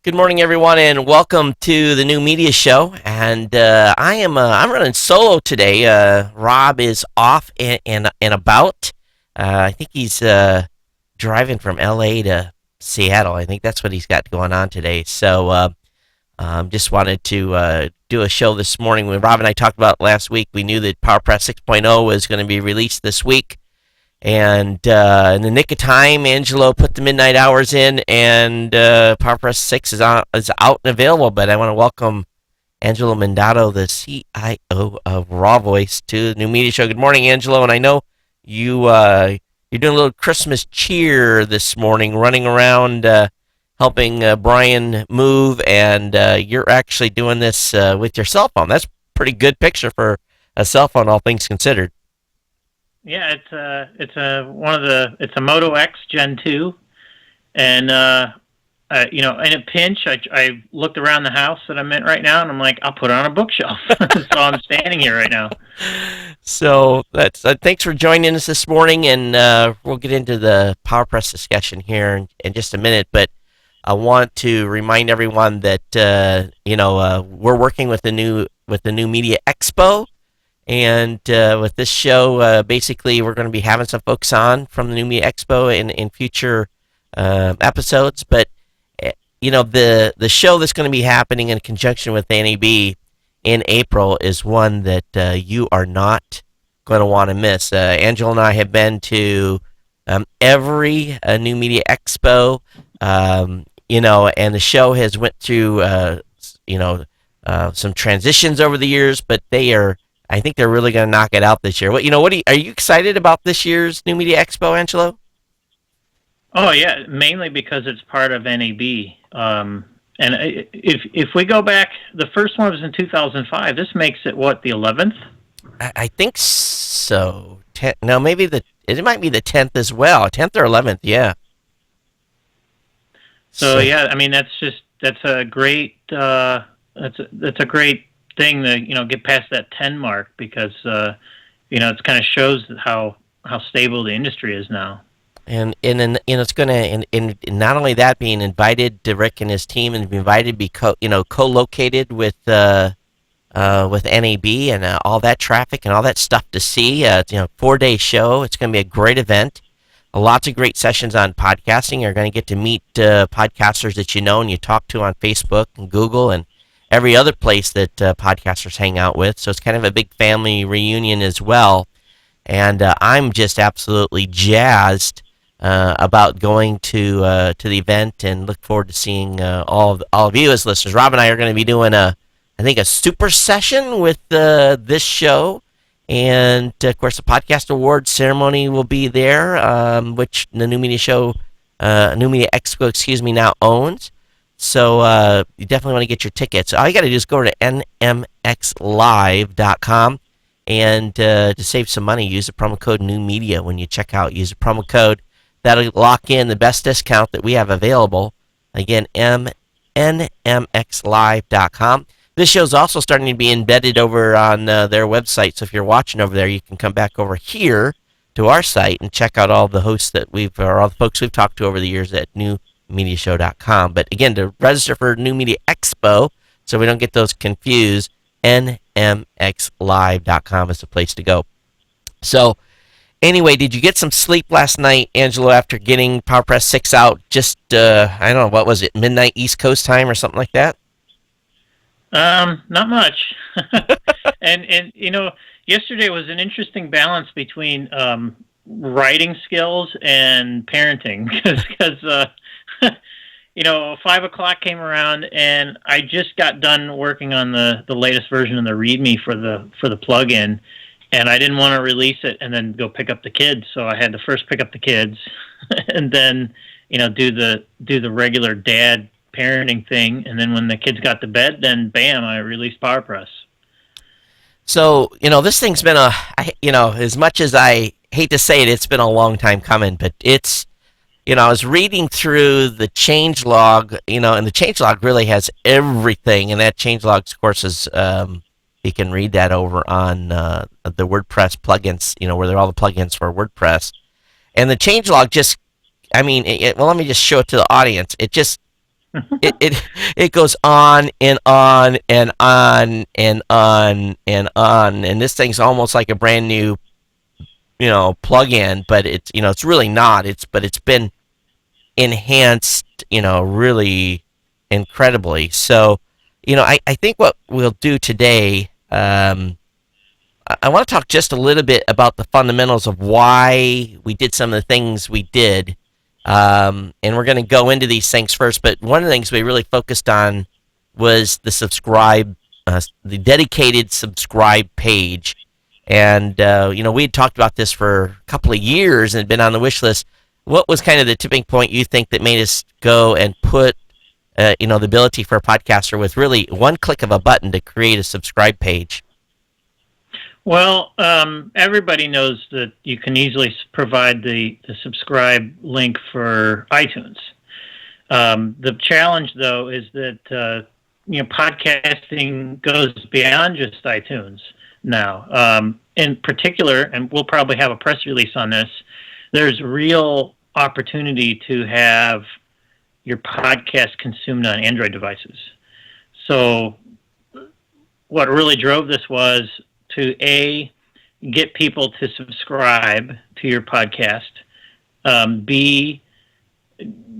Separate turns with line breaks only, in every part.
Good morning, everyone, and welcome to the new media show. And I'm running solo today. Rob is off and about. I think he's driving from L.A. to Seattle. I think that's what he's got going on today. So just wanted to do a show this morning. When Rob and I talked about it last week, we knew that PowerPress 6.0 was going to be released this week. And in the nick of time, Angelo put the midnight hours in, and PowerPress 6 is out and available. But I want to welcome Angelo Mandato, the CIO of Raw Voice, to the new media show. Good morning, Angelo. And I know you're doing a little Christmas cheer this morning, running around helping Brian move, and you're actually doing this with your cell phone. That's a pretty good picture for a cell phone, all things considered.
Yeah, it's a Moto X Gen 2, and in a pinch, I looked around the house that I'm in right now, and I'm like, I'll put it on a bookshelf. So I'm standing here right now.
So that's thanks for joining us this morning, and we'll get into the PowerPress discussion here in just a minute. But I want to remind everyone that we're working with the new Media Expo. And with this show, basically, we're going to be having some folks on from the New Media Expo in future episodes. But the show that's going to be happening in conjunction with NAB in April is one that you are not going to want to miss. Angela and I have been to every New Media Expo, and the show has went through some transitions over the years, but I think they're really going to knock it out this year. Are you excited about this year's New Media Expo, Angelo?
Oh yeah, mainly because it's part of NAB. And if we go back, the first one was in 2005. This makes it the 11th?
I think so. No, maybe it might be the 10th as well. 10th or 11th, yeah.
So yeah, I mean that's a great that's a great thing to get past that 10 mark, because it kind of shows how stable the industry is now.
And it's going to, and not only that, being invited to Rick and his team, and invited to be co-located with NAB and all that traffic and all that stuff to see. It's 4-day show. It's going to be a great event. Lots of great sessions on podcasting. You're going to get to meet podcasters that you know and you talk to on Facebook and Google and every other place that podcasters hang out with. So it's kind of a big family reunion as well. And I'm just absolutely jazzed about going to the event, and look forward to seeing all of you as listeners. Rob and I are going to be doing I think a super session with this show. And of course the Podcast Awards ceremony will be there, which the New Media Expo, now owns. So you definitely want to get your tickets. All you got to do is go to nmxlive.com, and to save some money, use the promo code New Media when you check out. Use the promo code. That'll lock in the best discount that we have available. Again, nmxlive.com. This show is also starting to be embedded over on their website. So if you're watching over there, you can come back over here to our site and check out all the hosts all the folks we've talked to over the years at newmediashow.com. But again, to register for New Media Expo, so we don't get those confused, nmxlive.com is the place to go. So anyway, did you get some sleep last night, Angelo, after getting PowerPress 6 out just, I don't know, what was it, midnight East Coast time or something like that?
Not much. and yesterday was an interesting balance between writing skills and parenting, because 5 o'clock came around, and I just got done working on the latest version of the README for the plugin, and I didn't want to release it and then go pick up the kids, so I had to first pick up the kids, and then do the regular dad parenting thing, and then when the kids got to bed, then bam, I released PowerPress.
So this thing's been as much as I hate to say it, it's been a long time coming, but it's. I was reading through the changelog, and the changelog really has everything. And that changelog, of course, is you can read that over on the WordPress plugins, where all the plugins for WordPress. And the changelog just, let me just show it to the audience. It just it goes on and on and on and on and on, and this thing's almost like a brand new plug-in, but it's really not. It's been enhanced, really incredibly. So, I think what we'll do today, I want to talk just a little bit about the fundamentals of why we did some of the things we did. And we're going to go into these things first, but one of the things we really focused on was the dedicated subscribe page. And, we had talked about this for a couple of years and had been on the wish list. What was kind of the tipping point you think that made us go and put, the ability for a podcaster with really one click of a button to create a subscribe page?
Well, everybody knows that you can easily provide the subscribe link for iTunes. The challenge, though, is that podcasting goes beyond just iTunes now. In particular, and we'll probably have a press release on this, there's real opportunity to have your podcast consumed on Android devices. So what really drove this was to get people to subscribe to your podcast. B,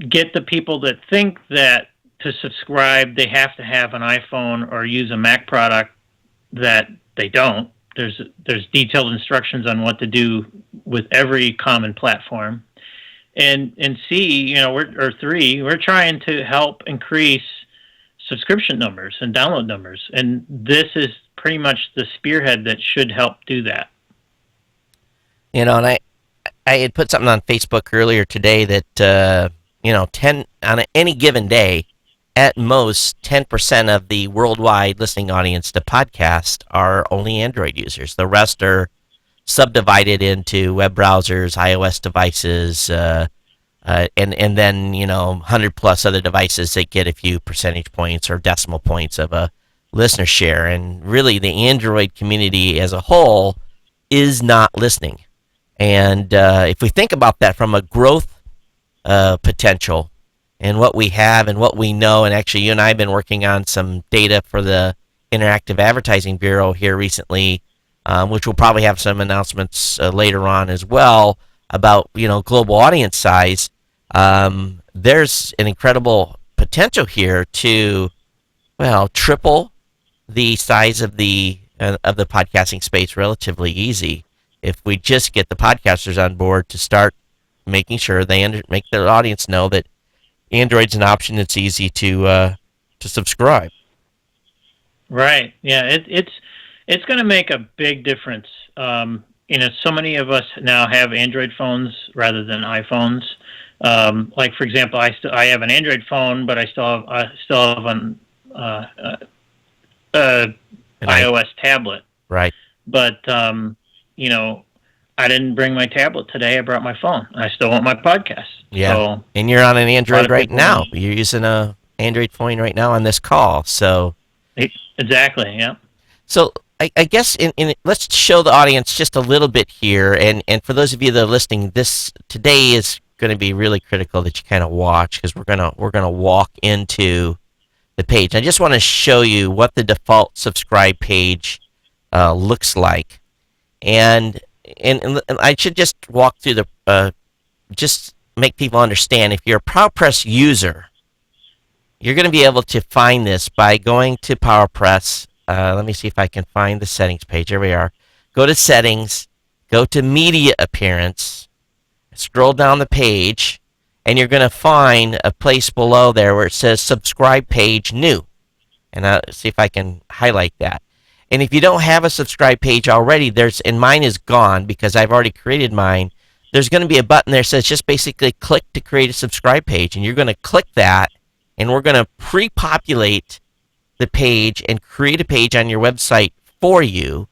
get the people that think that to subscribe they have to have an iPhone or use a Mac product that they don't. There's detailed instructions on what to do with every common platform. And C, or three, we're trying to help increase subscription numbers and download numbers, and this is pretty much the spearhead that should help do that.
And I had put something on Facebook earlier today that 10 on any given day, at most 10% of the worldwide listening audience to podcast are only Android users. The rest are subdivided into web browsers, iOS devices, and then 100 plus other devices that get a few percentage points or decimal points of a listener share. And really, the Android community as a whole is not listening. And if we think about that from a growth potential and what we have and what we know, and actually you and I have been working on some data for the Interactive Advertising Bureau here recently, which we'll probably have some announcements later on as well about global audience size. There's an incredible potential here to triple the size of the podcasting space relatively easy if we just get the podcasters on board to start making sure they make their audience know that Android's an option. It's easy to subscribe.
Right. Yeah. It's going to make a big difference. So many of us now have Android phones rather than iPhones. Like for example, I have an Android phone, but I still have an iOS tablet.
Right.
But I didn't bring my tablet today. I brought my phone. I still want my podcast.
Yeah.
So,
and you're on an Android right now. You're using a Android phone right now on this call. So
exactly. Yeah.
So I guess let's show the audience just a little bit here, and for those of you that are listening, this today is going to be really critical that you kind of watch, because we're gonna walk into the page. I just want to show you what the default subscribe page looks like, and I should just walk through just make people understand. If you're a PowerPress user, you're going to be able to find this by going to PowerPress. Let me see if I can find the settings page. Here we are. Go to settings, go to media appearance, scroll down the page, and you're going to find a place below there where it says subscribe page new. And I'll see if I can highlight that. And if you don't have a subscribe page already, and mine is gone because I've already created mine, there's going to be a button there that says just basically click to create a subscribe page. And you're going to click that, and we're going to pre-populate the page and create a page on your website for you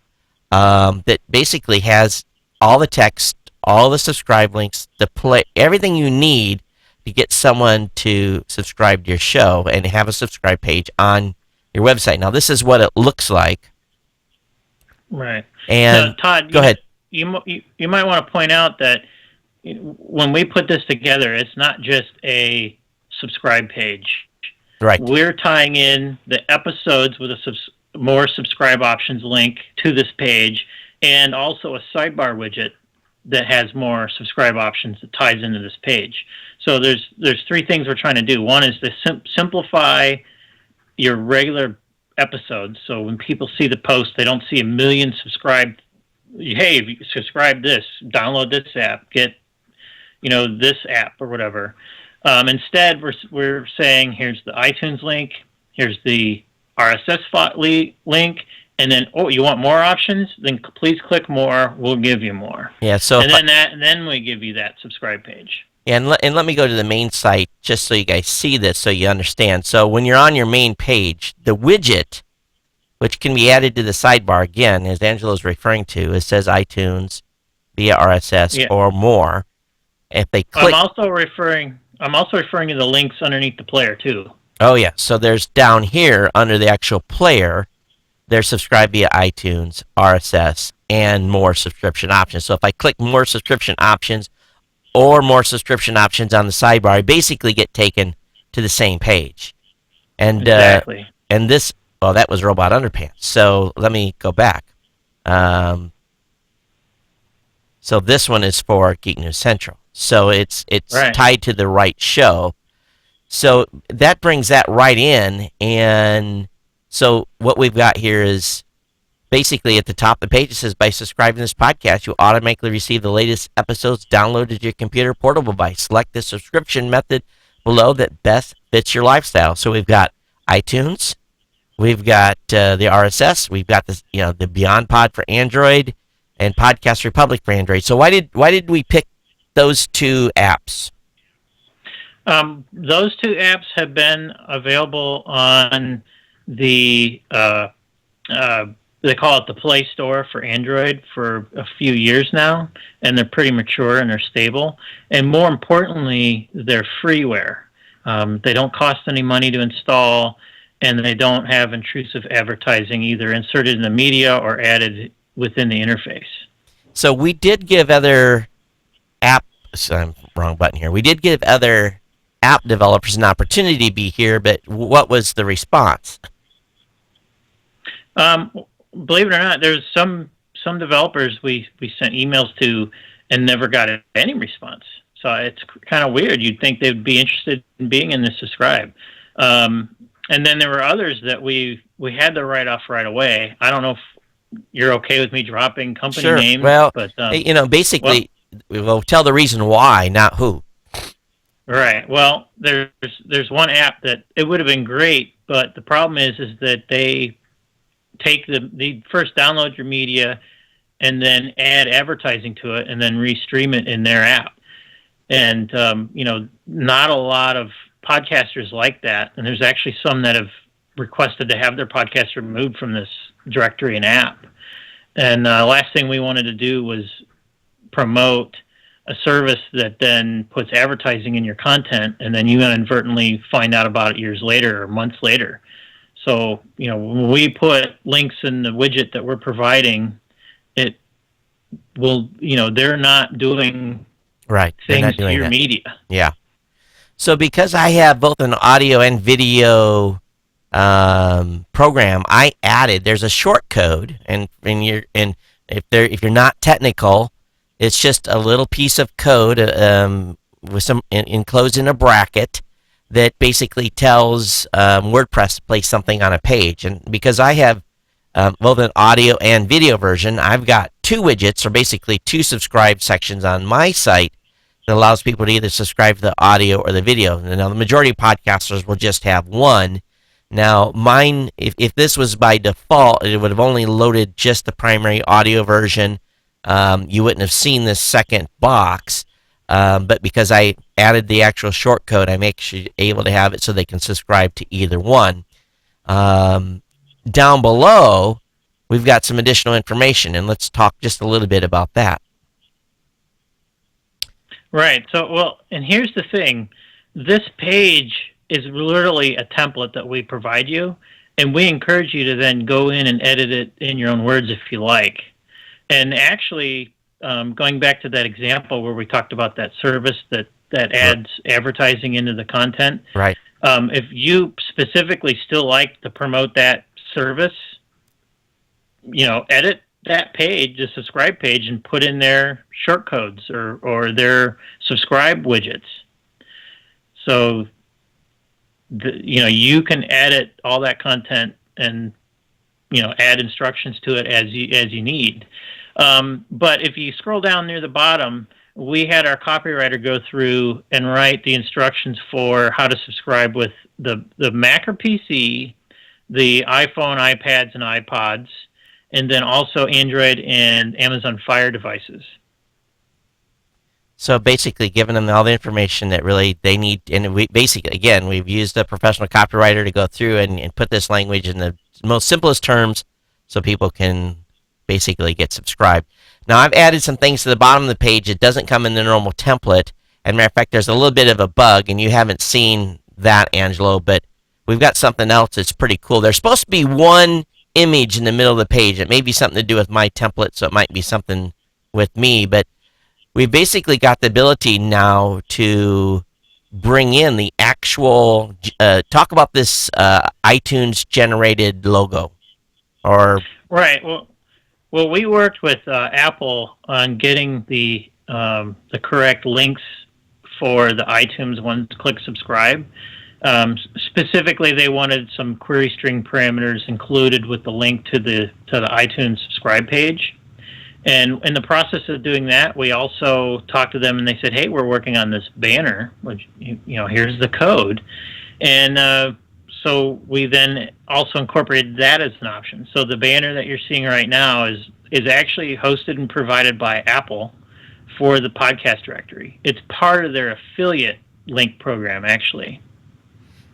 that basically has all the text, all the subscribe links, everything you need to get someone to subscribe to your show and have a subscribe page on your website. Now, this is what it looks like.
Right.
And
Todd,
go ahead.
You might want to point out that when we put this together, it's not just a subscribe page.
Right.
We're tying in the episodes with a more subscribe options link to this page, and also a sidebar widget that has more subscribe options that ties into this page. So there's three things we're trying to do. One is to simplify your regular episodes, so when people see the post, they don't see a million subscribed. Hey, if you subscribe this, download this app, get this app or whatever. Instead, we're saying here's the iTunes link, here's the RSS link, and then you want more options? Then please click more. We'll give you more.
Yeah. So
And then we give you that subscribe page.
yeah, and let me go to the main site just so you guys see this, so you understand. So when you're on your main page, the widget, which can be added to the sidebar, again, as Angelo's referring to, it says iTunes via RSS
Yeah.
or more. If they click,
I'm also referring to the links underneath the player too.
oh yeah, so there's down here under the actual player, there's subscribe via iTunes, RSS, and more subscription options. So if I click more subscription options or more subscription options on the sidebar, I basically get taken to the same page. And
Exactly.
and this, well, that was Robot Underpants. So let me go back. So this one is for Geek News Central. So it's
Right.
tied to the right show. So that brings that right in. And so what we've got here is basically at the top of the page, it says, by subscribing to this podcast, you automatically receive the latest episodes downloaded to your computer portable device. Select the subscription method below that best fits your lifestyle. So we've got iTunes, we've got the RSS, we've got this, the Beyond Pod for Android, and Podcast Republic for Android. So why did we pick those two apps?
Those two apps have been available on the they call it the Play Store for Android for a few years now, and they're pretty mature and they're stable. And more importantly, they're freeware. They don't cost any money to install, and they don't have intrusive advertising either inserted in the media or added within the interface.
So we did give other wrong button here. We did give other app developers an opportunity to be here, but what was the response?
Believe it or not, there's some developers we sent emails to and never got any response. So it's kind of weird. You'd think they'd be interested in being in this subscribe. And then there were others that we had to write off right away. I don't know if you're okay with me dropping company names.
Well,
but
basically, we'll tell the reason why, not who.
Right. Well, there's one app that it would have been great, but the problem is that they take they first download your media and then add advertising to it and then restream it in their app. And not a lot of podcasters like that. And there's actually some that have requested to have their podcast removed from this directory and app. And the last thing we wanted to do was promote a service that then puts advertising in your content, and then you inadvertently find out about it years later or months later. So, when we put links in the widget that we're providing, it will, they're not doing things to your media.
Yeah. So because I have both an audio and video program, I added, there's a short code, and if you're not technical, it's just a little piece of code with some enclosed in a bracket that basically tells WordPress to place something on a page. And because I have both an audio and video version, I've got two widgets, or basically two subscribe sections on my site that allows people to either subscribe to the audio or the video. Now, the majority of podcasters will just have one. Now, mine, if this was by default, it would have only loaded just the primary audio version. You wouldn't have seen this second box, but because I added the actual short code, I make sure you're able to have it so they can subscribe to either one. Down below, we've got some additional information, and let's talk just a little bit about that.
Right. So, and here's the thing. This page is literally a template that we provide you, and we encourage you to then go in and edit it in your own words if you like. And actually, going back to that example where we talked about that service that that
R-
adds advertising into the content.
right.
If you specifically still like to promote that service, edit that page, the subscribe page, and put in their short codes or their subscribe widgets. So you can edit all that content and add instructions to it as you need. But if you scroll down near the bottom, we had our copywriter go through and write the instructions for how to subscribe with the Mac or PC, the iPhone, iPads, and iPods, and then also Android and Amazon Fire devices.
So basically, giving them all the information that really they need, and we basically, again, we've used a professional copywriter to go through and put this language in the most simplest terms, so people can basically get subscribed. Now, I've added some things to the bottom of the page. It doesn't come in the normal template. And matter of fact, there's a little bit of a bug, and you haven't seen that, Angelo, but we've got something else that's pretty cool. There's supposed to be one image in the middle of the page. It may be something to do with my template, so it might be something with me, but we basically got the ability now to bring in the actual talk about this iTunes generated logo or
Right. Well, we worked with Apple on getting the correct links for the iTunes one to click subscribe. Specifically, they wanted some query string parameters included with the link to the iTunes subscribe page. And in the process of doing that, we also talked to them, and they said, "Hey, we're working on this banner. Which here's the code." And so we then also incorporated that as an option. So the banner that you're seeing right now is actually hosted and provided by Apple for the podcast directory. It's part of their affiliate link program, actually.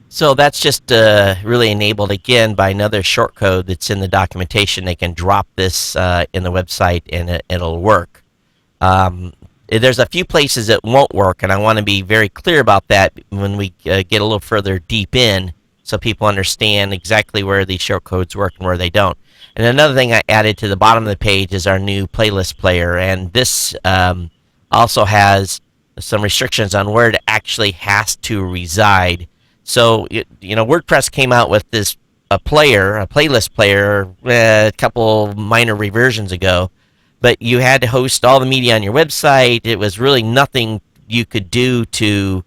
so that's just really enabled again by another short code that's in the documentation. They can drop this in the website and it'll work. There's a few places it won't work, and I want to be very clear about that when we get a little further deep in so people understand exactly where these short codes work and where they don't. And another thing I added to the bottom of the page is our new playlist player, and this also has some restrictions on where it actually has to reside. So, WordPress came out with this a playlist player, a couple minor reversions ago, but you had to host all the media on your website. It was really nothing you could do to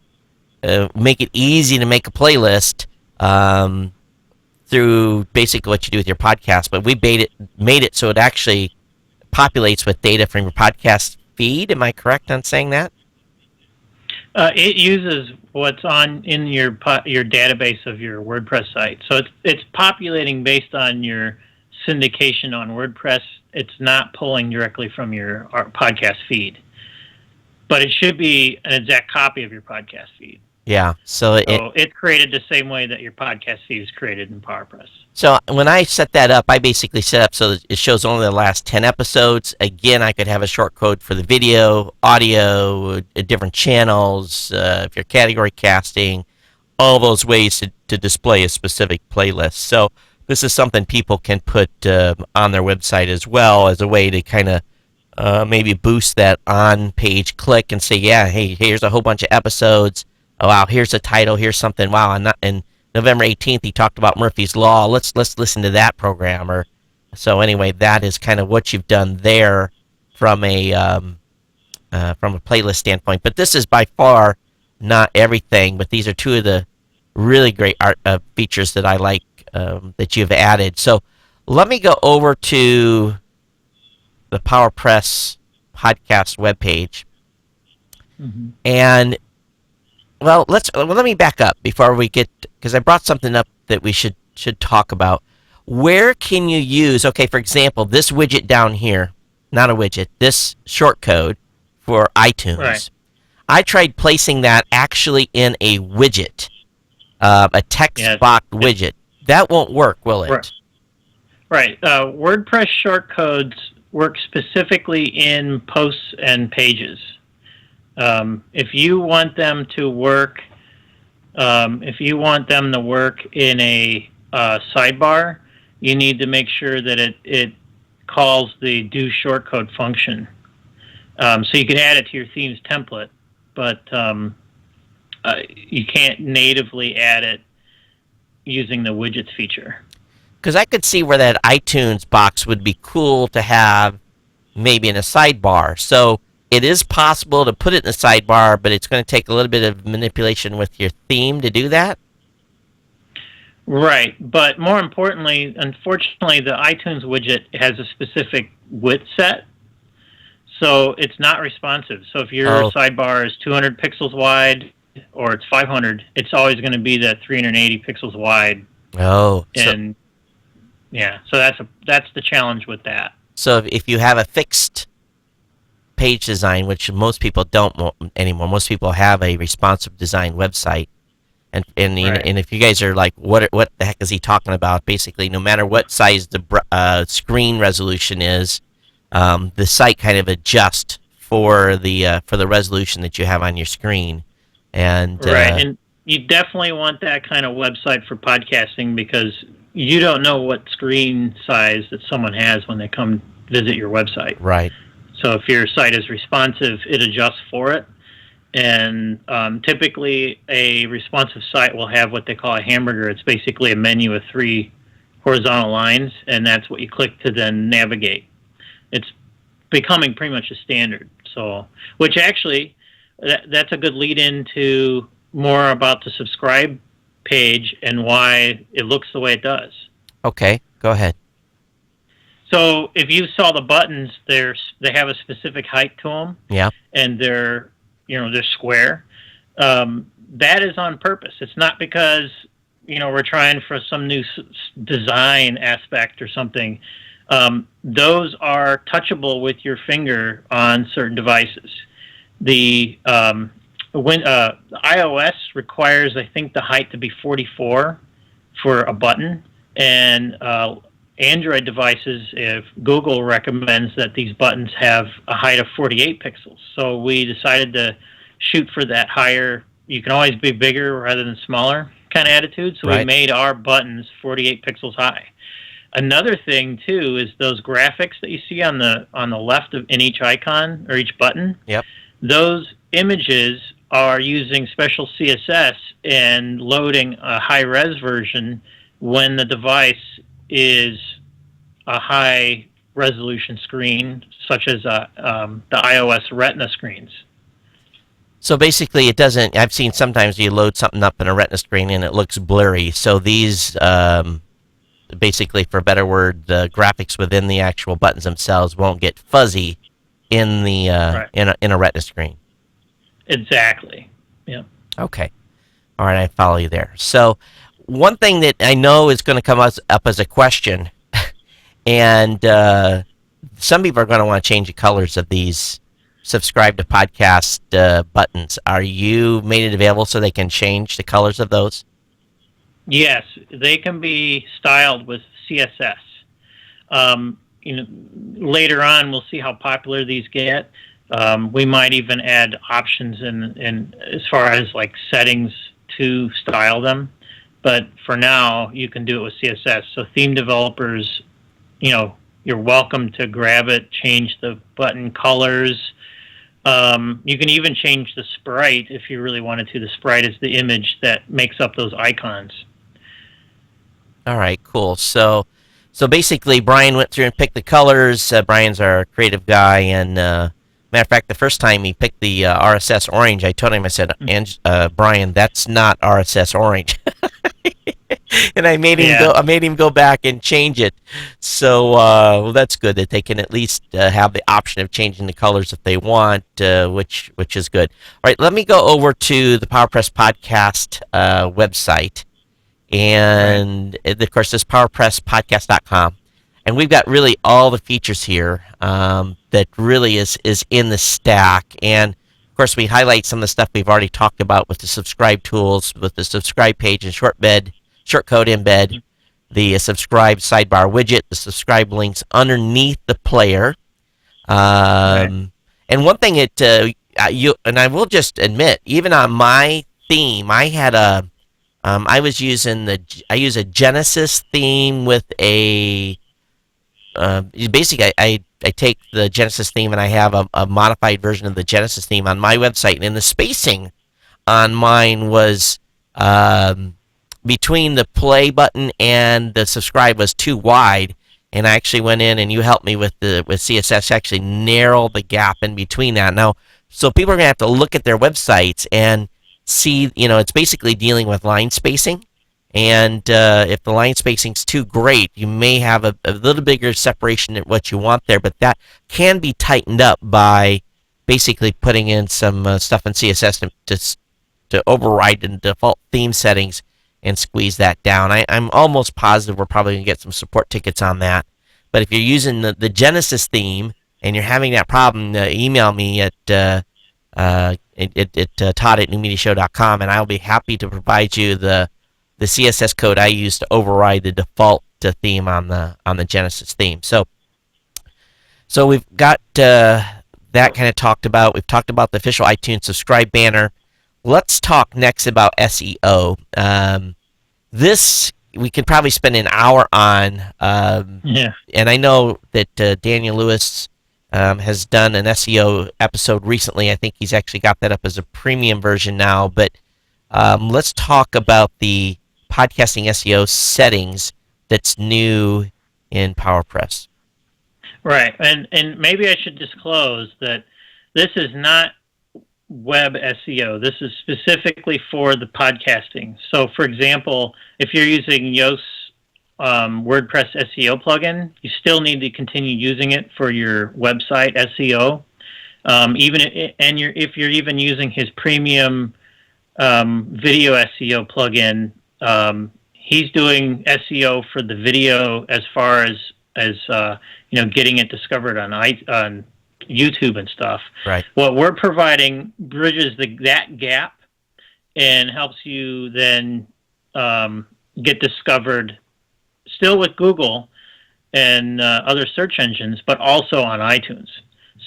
make it easy to make a playlist through basically what you do with your podcast. But we made it so it actually populates with data from your podcast feed. Am I correct on saying that?
It uses what's on in your database of your WordPress site. So it's populating based on your syndication on WordPress. It's not pulling directly from your podcast feed, but it should be an exact copy of your podcast feed.
Yeah. So
it's created the same way that your podcast feed is created in PowerPress.
So when I set that up, I basically set up so that it shows only the last 10 episodes. Again, I could have a short code for the video, audio, different channels, if you're category casting, all those ways to display a specific playlist. So this is something people can put on their website as well as a way to kind of maybe boost that on-page click and say, yeah, hey, here's a whole bunch of episodes. Oh, wow, here's a title. Here's something. Wow, and November 18th, he talked about Murphy's Law. Let's listen to that program. So anyway, that is kind of what you've done there from a playlist standpoint. But this is by far not everything. But these are two of the really great art features that I like that you've added. So let me go over to the PowerPress podcast webpage, and let me back up before we get, because I brought something up that we should talk about. Where can you use, okay, for example, this widget down here, not a widget, this short code for iTunes.
Right.
I tried placing that actually in a widget, a text box widget. That won't work, will it?
Right. WordPress shortcodes work specifically in posts and pages. If you want them to work, in a sidebar, you need to make sure that it calls the do shortcode function. So you can add it to your theme's template, but you can't natively add it using the widgets feature.
Because I could see where that iTunes box would be cool to have maybe in a sidebar. So it is possible to put it in the sidebar, but it's going to take a little bit of manipulation with your theme to do that.
Right, but more importantly, unfortunately, the iTunes widget has a specific width set, so it's not responsive. So if your
Oh,
sidebar is 200 pixels wide or it's 500, it's always going to be that 380 pixels wide.
oh. So
And yeah, so that's the challenge with that.
if you have a fixed page design, which most people don't anymore, most people have a responsive design website.
Right.
And if you guys are like, what the heck is he talking about? Basically, no matter what size the screen resolution is, the site kind of adjusts for the resolution that you have on your screen. And
Right, and you definitely want that kind of website for podcasting because you don't know what screen size that someone has when they come visit your website.
right,
So if your site is responsive, it adjusts for it. And typically, a responsive site will have what they call a hamburger. It's basically a menu with three horizontal lines, and that's what you click to then navigate. It's becoming pretty much a standard. So, which actually, that's a good lead into more about the subscribe page and why it looks the way it does.
okay, go ahead.
So, if you saw the buttons, they have a specific height to them,
Yeah,
and they're square. That is on purpose. It's not because we're trying for some new design aspect or something. Those are touchable with your finger on certain devices. The iOS requires, I think, the height to be 44 for a button, and Android devices, if Google recommends that these buttons have a height of 48 pixels. So we decided to shoot for that higher, you can always be bigger rather than smaller kind of attitude. So we
right.
made our buttons 48 pixels high. Another thing too is those graphics that you see on the left of in each icon or each button.
Yep.
Those images are using special CSS and loading a high res version when the device is a high resolution screen, such as the iOS Retina screens.
So basically, it doesn't. I've seen sometimes you load something up in a Retina screen and it looks blurry. So these, basically, for a better word, the graphics within the actual buttons themselves won't get fuzzy in the
Right.
in a Retina screen.
Exactly. Yeah.
Okay. All right, I follow you there. So one thing that I know is going to come up as a question, and some people are going to want to change the colors of these subscribe to podcast buttons. Are you made it available so they can change the colors of those?
Yes, they can be styled with CSS. Um, Later on, we'll see how popular these get. We might even add options in as far as like settings to style them. But for now, you can do it with CSS. So theme developers, you're welcome to grab it, change the button colors. You can even change the sprite if you really wanted to. The sprite is the image that makes up those icons.
All right, cool. So basically, Brian went through and picked the colors. Brian's our creative guy, and matter of fact, the first time he picked the RSS orange, I told him, I said, Brian, that's not RSS orange. And I made him go.
Yeah.
I made him go back and change it. So well, that's good that they can at least have the option of changing the colors if they want, which is good. All right, let me go over to the PowerPress podcast website,
Right.
and of course, this PowerPressPodcast.com, and we've got really all the features here that really is in the stack. And of course, we highlight some of the stuff we've already talked about with the subscribe tools, with the subscribe page and shortcode embed, the subscribe sidebar widget, the subscribe links underneath the player.
Right.
And one thing you and I will just admit, even on my theme, I was using I use a Genesis theme with a basically I take the Genesis theme and I have a modified version of the Genesis theme on my website, and the spacing on mine was um, between the play button and the subscribe was too wide, and I actually went in and you helped me with CSS to actually narrow the gap in between that. Now, so people are gonna have to look at their websites and see, it's basically dealing with line spacing. And if the line spacing's too great, you may have a little bigger separation than what you want there, but that can be tightened up by basically putting in some stuff in CSS to override the default theme settings and squeeze that down. I'm almost positive we're probably going to get some support tickets on that. But if you're using the Genesis theme and you're having that problem, email me at Todd at newmediashow.com, and I'll be happy to provide you the CSS code I use to override the default theme on the Genesis theme. So we've got that kind of talked about. We've talked about the official iTunes subscribe banner. Let's talk next about SEO. This we could probably spend an hour on.
Yeah.
And I know that Daniel Lewis has done an SEO episode recently. I think he's actually got that up as a premium version now. But let's talk about the podcasting SEO settings that's new in PowerPress.
Right, and maybe I should disclose that this is not web SEO. This is specifically for the podcasting. So, for example, if you're using Yost's WordPress SEO plugin, you still need to continue using it for your website SEO. If you're even using his premium video SEO plugin, he's doing SEO for the video as far as getting it discovered on YouTube and stuff.
Right.
What we're providing bridges that gap and helps you then get discovered still with Google and other search engines, but also on iTunes.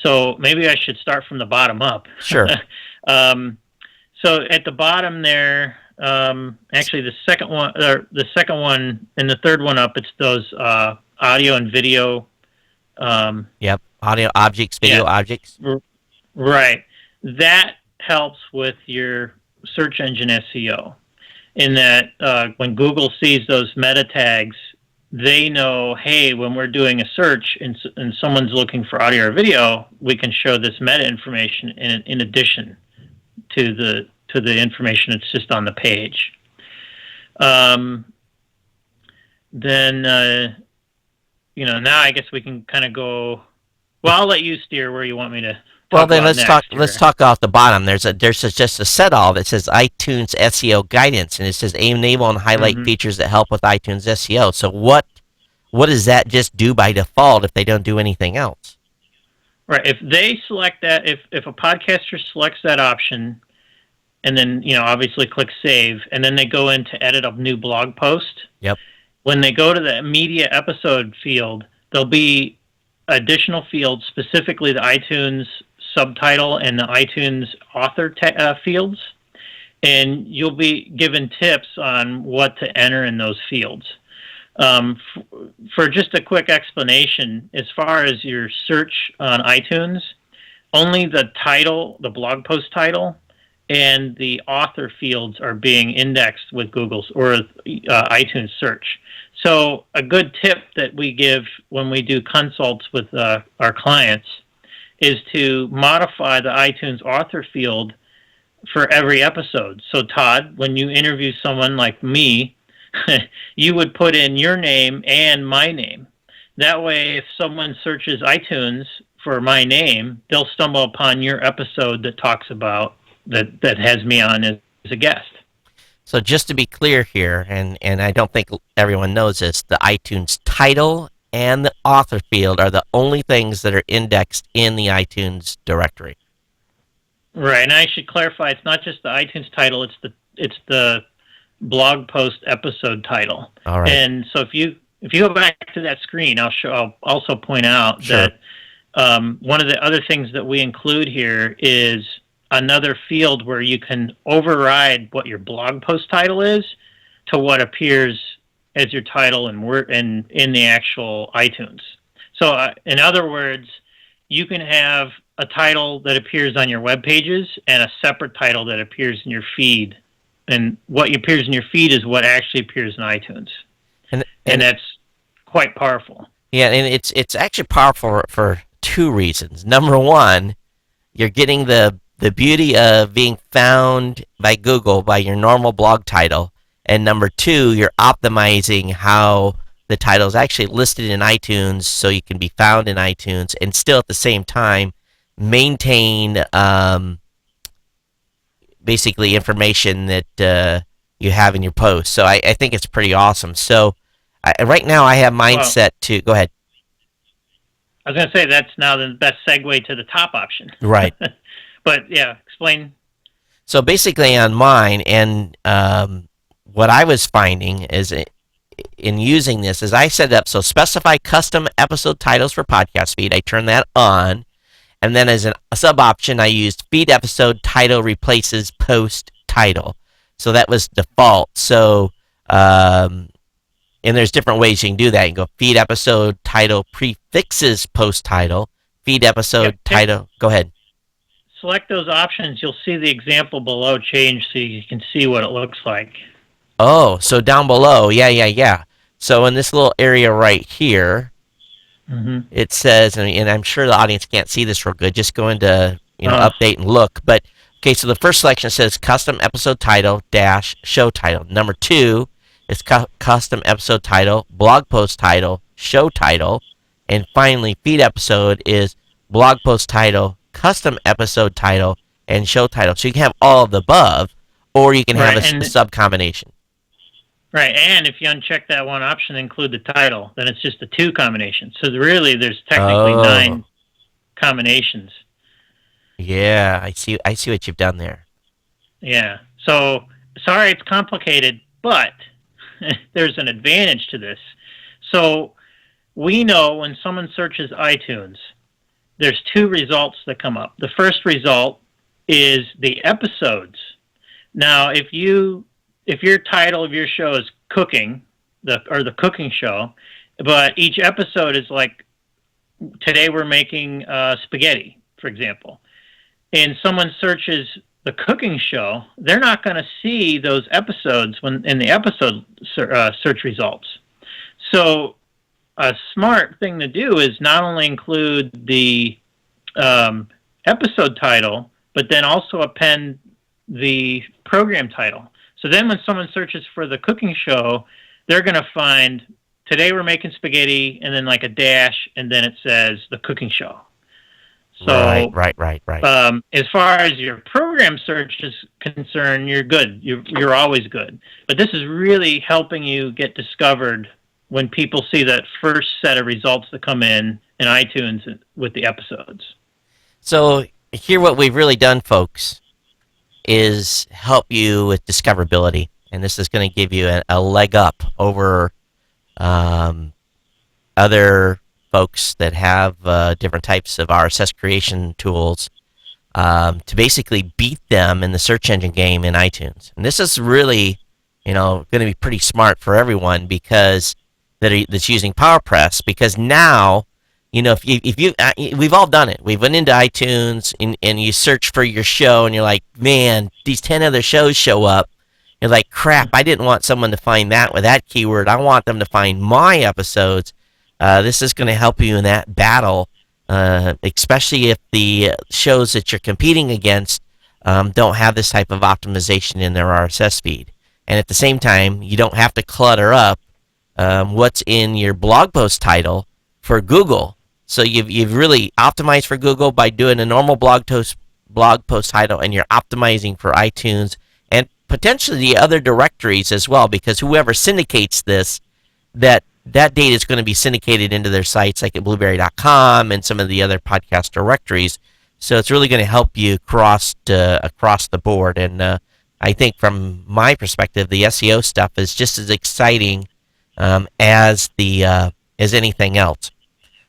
So maybe I should start from the bottom up.
Sure.
So at the bottom there, actually the second one and the third one up, it's those audio and video.
Yep. Audio objects, video objects.
Right. That helps with your search engine SEO in that when Google sees those meta tags, they know, hey, when we're doing a search and someone's looking for audio or video, we can show this meta information in addition to the information that's just on the page. Then now I guess we can kind of go. Well, I'll let you steer where you want me to.
Well, then let's talk off the bottom. There's just a set all that says iTunes SEO guidance, and it says enable and highlight features that help with iTunes SEO. So what does that just do by default if they don't do anything else?
Right. If they select that, if a podcaster selects that option, and then obviously click save, and then they go in to edit a new blog post.
Yep.
When they go to the media episode field, there'll be additional fields, specifically the iTunes subtitle and the iTunes author fields, and you'll be given tips on what to enter in those fields. For just a quick explanation, as far as your search on iTunes, only the title, the blog post title, and the author fields are being indexed with Google's or iTunes search. So a good tip that we give when we do consults with our clients is to modify the iTunes author field for every episode. So Todd, when you interview someone like me, you would put in your name and my name. That way, if someone searches iTunes for my name, they'll stumble upon your episode that talks about that has me on as a guest.
So just to be clear here, and I don't think everyone knows this, the iTunes title and the author field are the only things that are indexed in the iTunes directory.
Right, and I should clarify, it's not just the iTunes title, it's the blog post episode title.
All right.
And so if you go back to that screen, I'll also point out
Sure.
that one of the other things that we include here is another field where you can override what your blog post title is to what appears as your title in the actual iTunes. So in other words, you can have a title that appears on your web pages and a separate title that appears in your feed. And what appears in your feed is what actually appears in iTunes. And
and
that's quite powerful.
yeah, and it's actually powerful for two reasons. Number one, you're getting the beauty of being found by Google by your normal blog title, and number two, you're optimizing how the title is actually listed in iTunes, so you can be found in iTunes, and still at the same time maintain basically information that you have in your post. So I think it's pretty awesome. So right now I have mine
Well,
set to go ahead.
I was going to say that's now the best segue to the top option.
Right.
But yeah, explain.
So basically, on mine, and what I was finding is in using this is I set it up so specify custom episode titles for podcast feed. I turn that on, and then as a sub option, I used feed episode title replaces post title. So that was default. So and there's different ways you can do that. You can go feed episode title prefixes post title, feed episode title. Go ahead.
Select those options. You'll see the example below change so you can see what it looks like.
Oh, so down below, yeah. So in this little area right here, it says, and I'm sure the audience can't see this real good. Just go into update and look. But okay, so the first selection says custom episode title dash show title. Number two is custom episode title, blog post title, show title, and finally feed episode is blog post title, custom episode title, and show title. So you can have all of the above, or you can have a sub combination.
Right, and if you uncheck that one option, include the title, then it's just a two combination. So really, there's technically 9 combinations.
Yeah, I see what you've done there.
Yeah. So sorry, it's complicated, but there's an advantage to this. So we know when someone searches iTunes, there's 2 results that come up. The first result is the episodes. Now, if your title of your show is cooking, the cooking show, but each episode is like, today we're making spaghetti, for example, and someone searches the cooking show, they're not going to see those episodes when in the episode search results. So a smart thing to do is not only include the episode title, but then also append the program title. So then when someone searches for the cooking show, they're going to find, today we're making spaghetti, and then like a dash, and then it says the cooking show. So
right.
As far as your program search is concerned, you're good. You're always good. But this is really helping you get discovered when people see that first set of results that come in iTunes with the episodes. So
here what we've really done, folks, is help you with discoverability. And this is going to give you a leg up over other folks that have different types of RSS creation tools to basically beat them in the search engine game in iTunes. And this is really, going to be pretty smart for everyone because that's using PowerPress. Because now, if you we've all done it. We've went into iTunes and you search for your show, and you're like, man, these 10 other shows show up. You're like, crap, I didn't want someone to find that with that keyword. I want them to find my episodes. This is going to help you in that battle, especially if the shows that you're competing against don't have this type of optimization in their RSS feed. And at the same time, you don't have to clutter up what's in your blog post title for Google. So you've really optimized for Google by doing a normal blog post title, and you're optimizing for iTunes and potentially the other directories as well, because whoever syndicates this, that data is going to be syndicated into their sites like at blueberry.com and some of the other podcast directories. So it's really going to help you across the board. And I think from my perspective, the SEO stuff is just as exciting as anything else.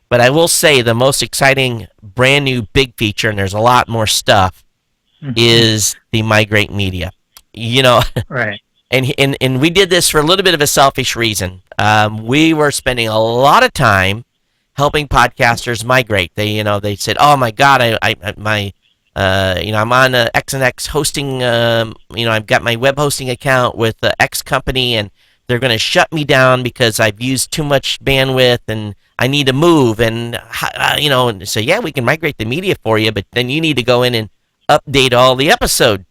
But I will say the most exciting brand new big feature, and there's a lot more stuff, is the migrate media.
Right.
And we did this for a little bit of a selfish reason. We were spending a lot of time helping podcasters migrate. They said, "Oh my God, I'm on X and X hosting. I've got my web hosting account with X company, and they're going to shut me down because I've used too much bandwidth, and I need to move." And so yeah, we can migrate the media for you, but then you need to go in and update all the episodes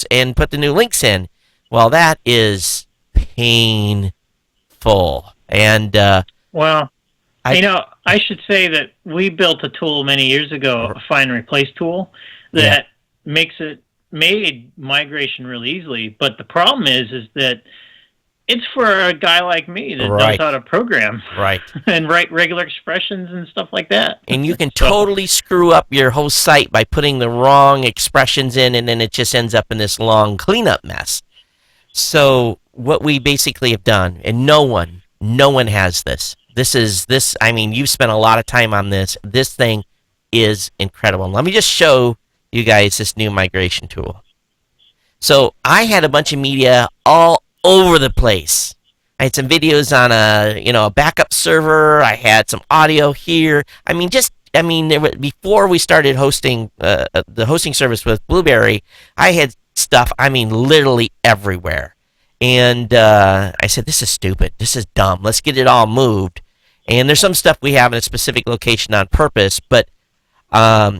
and put the new links in. Well, that is painful, and
Well,
I
I should say that we built a tool many years ago, a find and replace tool,
yeah,
that made migration really easily. But the problem is that it's for a guy like me that knows
right,
how to program
right.
and write regular expressions and stuff like that.
And you can
So,
totally screw up your whole site by putting the wrong expressions in, and then it just ends up in this long cleanup mess. So what we basically have done, and no one has this. This. I mean, you've spent a lot of time on this. This thing is incredible. Let me just show you guys this new migration tool. So I had a bunch of media all over the place. I had some videos on a backup server. I had some audio here. Before we started hosting the hosting service with Blueberry, I had stuff. I mean, literally everywhere. And I said, "This is stupid. This is dumb. Let's get it all moved." And there's some stuff we have in a specific location on purpose, but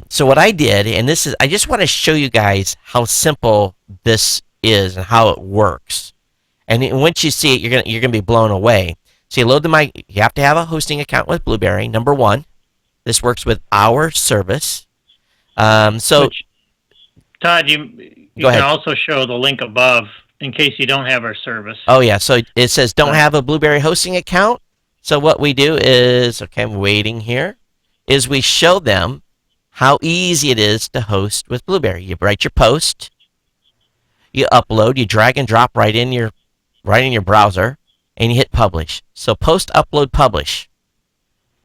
so what I did, and I just want to show you guys how simple this is and how it works. And once you see it, you're gonna be blown away. So you have to have a hosting account with Blueberry. Number one, this works with our service. So
which Todd, you
go
can
ahead.
also show the link above in case you don't have our service.
Oh yeah, so it says don't
Uh,
have a Blueberry hosting account. So what we do is, okay, I'm waiting here, is we show them how easy it is to host with Blueberry. You write your post, you upload, you drag and drop right in your browser, and you hit publish. So post, upload, publish.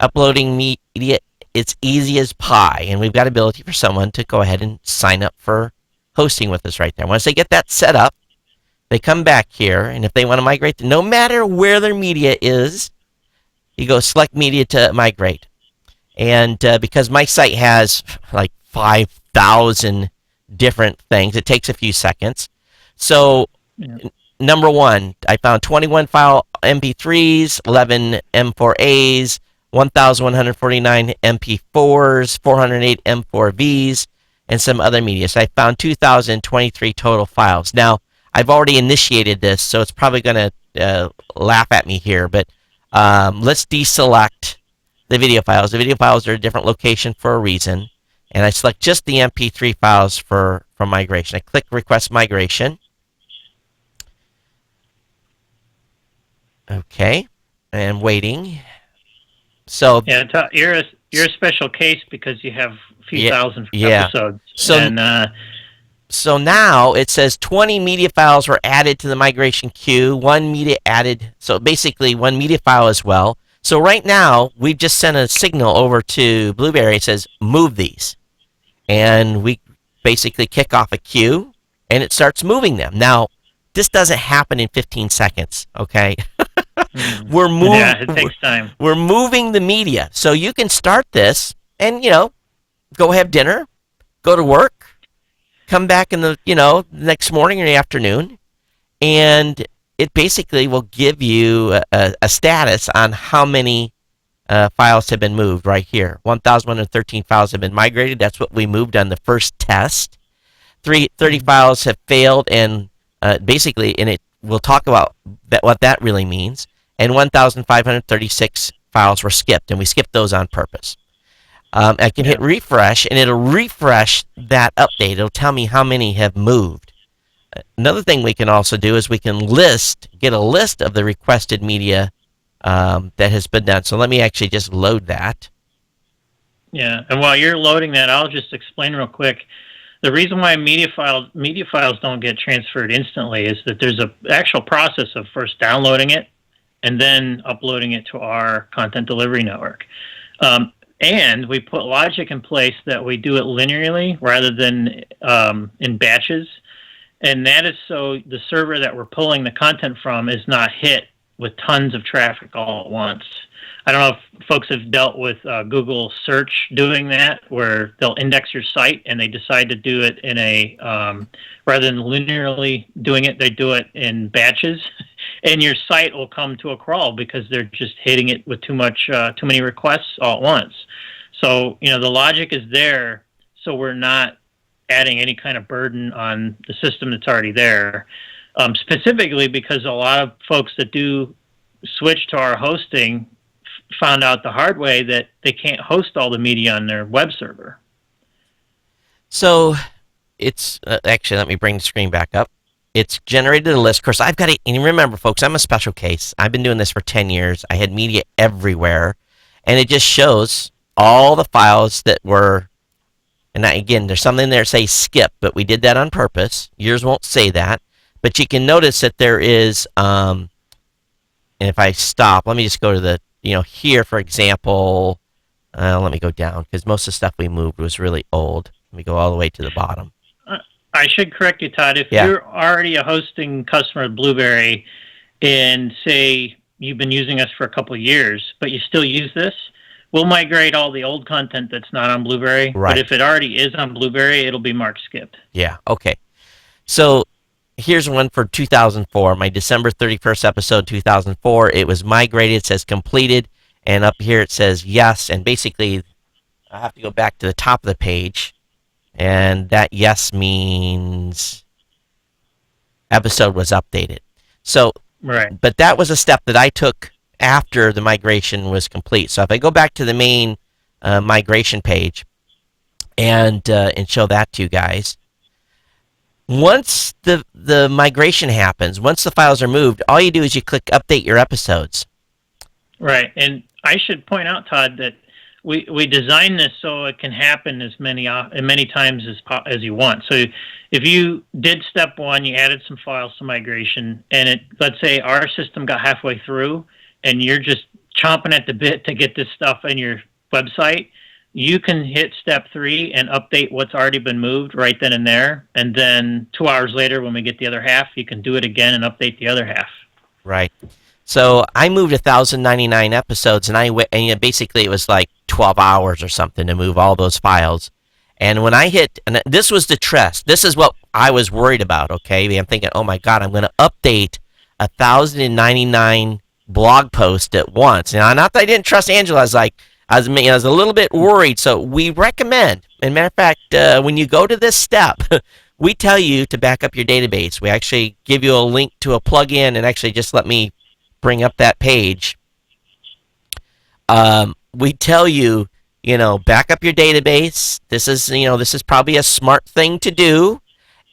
Uploading media, it's easy as pie, and we've got ability for someone to go ahead and sign up for hosting with us right there. Once they get that set up, they come back here, and if they want to migrate, no matter where their media is, you go select media to migrate. And because my site has like 5,000 different things, it takes a few seconds. So,
yeah.
number one, I found 21 file MP3s, 11 M4As, 1,149 MP4s, 408 M4Vs, and some other media. So I found 2,023 total files. Now, I've already initiated this, so it's probably going to laugh at me here, but let's deselect the video files. The video files are a different location for a reason, and I select just the MP3 files for migration. I click Request Migration. Okay, and waiting. So
Yeah, you're a special case because you have a few
yeah,
thousand
yeah.
episodes,
So
and
so now it says 20 media files were added to the migration queue. One media added. So basically, one media file as well. So right now, we've just sent a signal over to Blueberry. It says, "Move these." And we basically kick off a queue, and it starts moving them. Now, this doesn't happen in 15 seconds, okay? we're move,
yeah, it takes time.
we're moving the media. So you can start this and, go have dinner, go to work, come back in the next morning or the afternoon, and it basically will give you a status on how many files have been moved right here. 1,113 files have been migrated. That's what we moved on the first test. 30 files have failed, and basically, and we'll talk about what that really means. And 1,536 files were skipped, and we skipped those on purpose. I can hit
Yeah,
refresh, and it'll refresh that update. It'll tell me how many have moved. Another thing we can also do is we can get a list of the requested media that has been done. So let me actually just load that.
yeah. And while you're loading that, I'll just explain real quick. The reason why media files don't get transferred instantly is that there's a actual process of first downloading it and then uploading it to our content delivery network. And we put logic in place that we do it linearly rather than in batches. And that is so the server that we're pulling the content from is not hit with tons of traffic all at once. I don't know if folks have dealt with Google search doing that, where they'll index your site and they decide to do it in a rather than linearly doing it, they do it in batches, and your site will come to a crawl because they're just hitting it with too many requests all at once. So the logic is there, so we're not adding any kind of burden on the system that's already there. Specifically because a lot of folks that do switch to our hosting found out the hard way that they can't host all the media on their web server.
So it's actually, let me bring the screen back up. It's generated a list. Of course, I've got it. And remember, folks, I'm a special case. I've been doing this for 10 years. I had media everywhere. And it just shows all the files that were. And again, there's something there say skip, but we did that on purpose. Yours won't say that. But you can notice that there is, and if I stop, let me just go to the, here, for example, let me go down, because most of the stuff we moved was really old. Let me go all the way to the bottom.
I should correct you, Todd. If
Yeah.
you're already a hosting customer of Blueberry and say you've been using us for a couple of years, but you still use this, we'll migrate all the old content that's not on Blueberry.
Right.
But if it already is on Blueberry, it'll be marked skipped.
Yeah, okay. So here's one for 2004, my December 31st episode, 2004. It was migrated. It says completed. And up here it says yes. And basically, I have to go back to the top of the page. And that yes means episode was updated. So,
right.
But that was a step that I took after the migration was complete. So if I go back to the main migration page and show that to you guys, once the migration happens, once the files are moved, all you do is you click update your episodes.
Right, and I should point out, Todd, that we designed this so it can happen as many times as you want. So if you did step one, you added some files to migration, and let's say our system got halfway through, and you're just chomping at the bit to get this stuff in your website, you can hit step 3 and update what's already been moved right then and there. And then 2 hours later, when we get the other half, you can do it again and update the other half.
Right. So I moved 1,099 episodes, and basically it was like 12 hours or something to move all those files. And when I hit, and this was the trust, this is what I was worried about, okay? I'm thinking, oh my God, I'm going to update 1,099 blog posts at once. Now, not that I didn't trust Angelo, I was a little bit worried. So we recommend, and matter of fact, when you go to this step, we tell you to back up your database. We actually give you a link to a plugin, and actually just let me bring up that page. We tell you, back up your database. This is probably a smart thing to do,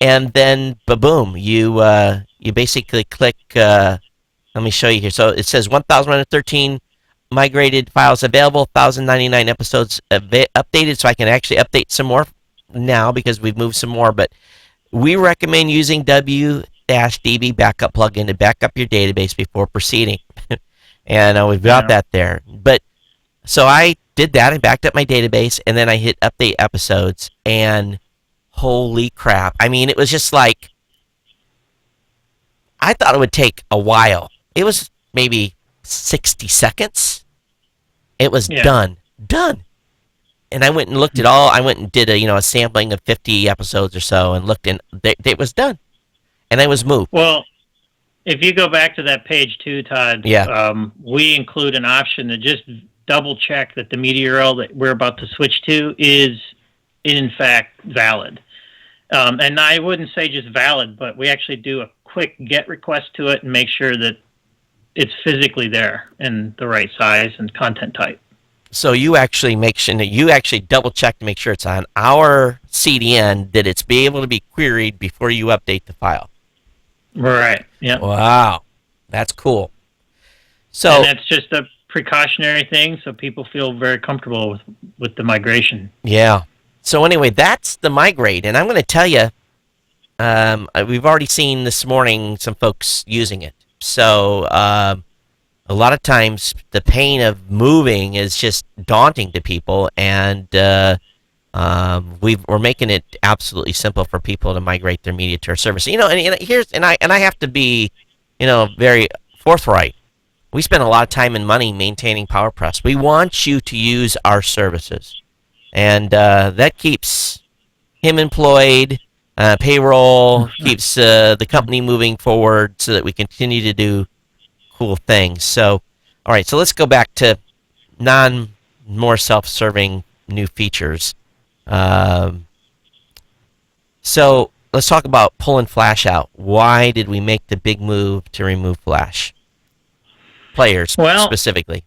and then boom, you basically click. Let me show you here. So it says 1,113 migrated files available, 1,099 episodes updated. So I can actually update some more now because we've moved some more. But we recommend using W-DB backup plugin to back up your database before proceeding. And we've got that there. But so I did that. I backed up my database, and then I hit update episodes, and holy crap. I mean, it was just like, I thought it would take a while. It was maybe 60 seconds. It was done. And I went and looked at I went and did a sampling of 50 episodes or so, and looked, and it was done. And I was moved.
Well, if you go back to that page too, Todd, we include an option to just double check that the media URL that we're about to switch to is in fact valid. And I wouldn't say just valid, but we actually do a quick GET request to it and make sure that it's physically there in the right size and content type.
So you actually make sure that you actually double check to make sure it's on our CDN, that it's be able to be queried before you update the file.
Right. Yeah.
Wow, that's cool. So
and that's just a precautionary thing, so people feel very comfortable with the migration.
Yeah. So anyway, that's the migrate, and I'm going to tell you, we've already seen this morning some folks using it. So a lot of times the pain of moving is just daunting to people, and we're making it absolutely simple for people to migrate their media to our service. And I have to be, very forthright. We spend a lot of time and money maintaining PowerPress. We want you to use our services, and that keeps him employed, payroll, keeps the company moving forward so that we continue to do cool things. So, all right, so let's go back to non more self-serving new features. Um, so let's talk about pulling Flash out. Why did we make the big move to remove Flash? Players
Well,
specifically.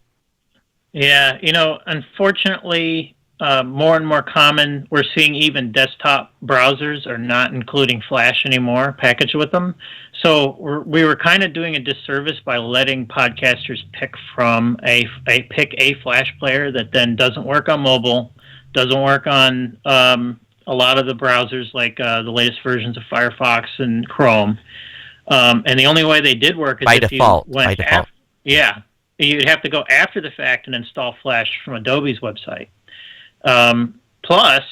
yeah, unfortunately, more and more common, we're seeing even desktop browsers are not including Flash anymore, packaged with them. So we were kind of doing a disservice by letting podcasters pick from pick a Flash player that then doesn't work on mobile, doesn't work on a lot of the browsers like the latest versions of Firefox and Chrome. And the only way they did work is
By
if you
default. By
went
default.
after, yeah, you'd have to go after the fact and install Flash from Adobe's website. Plus,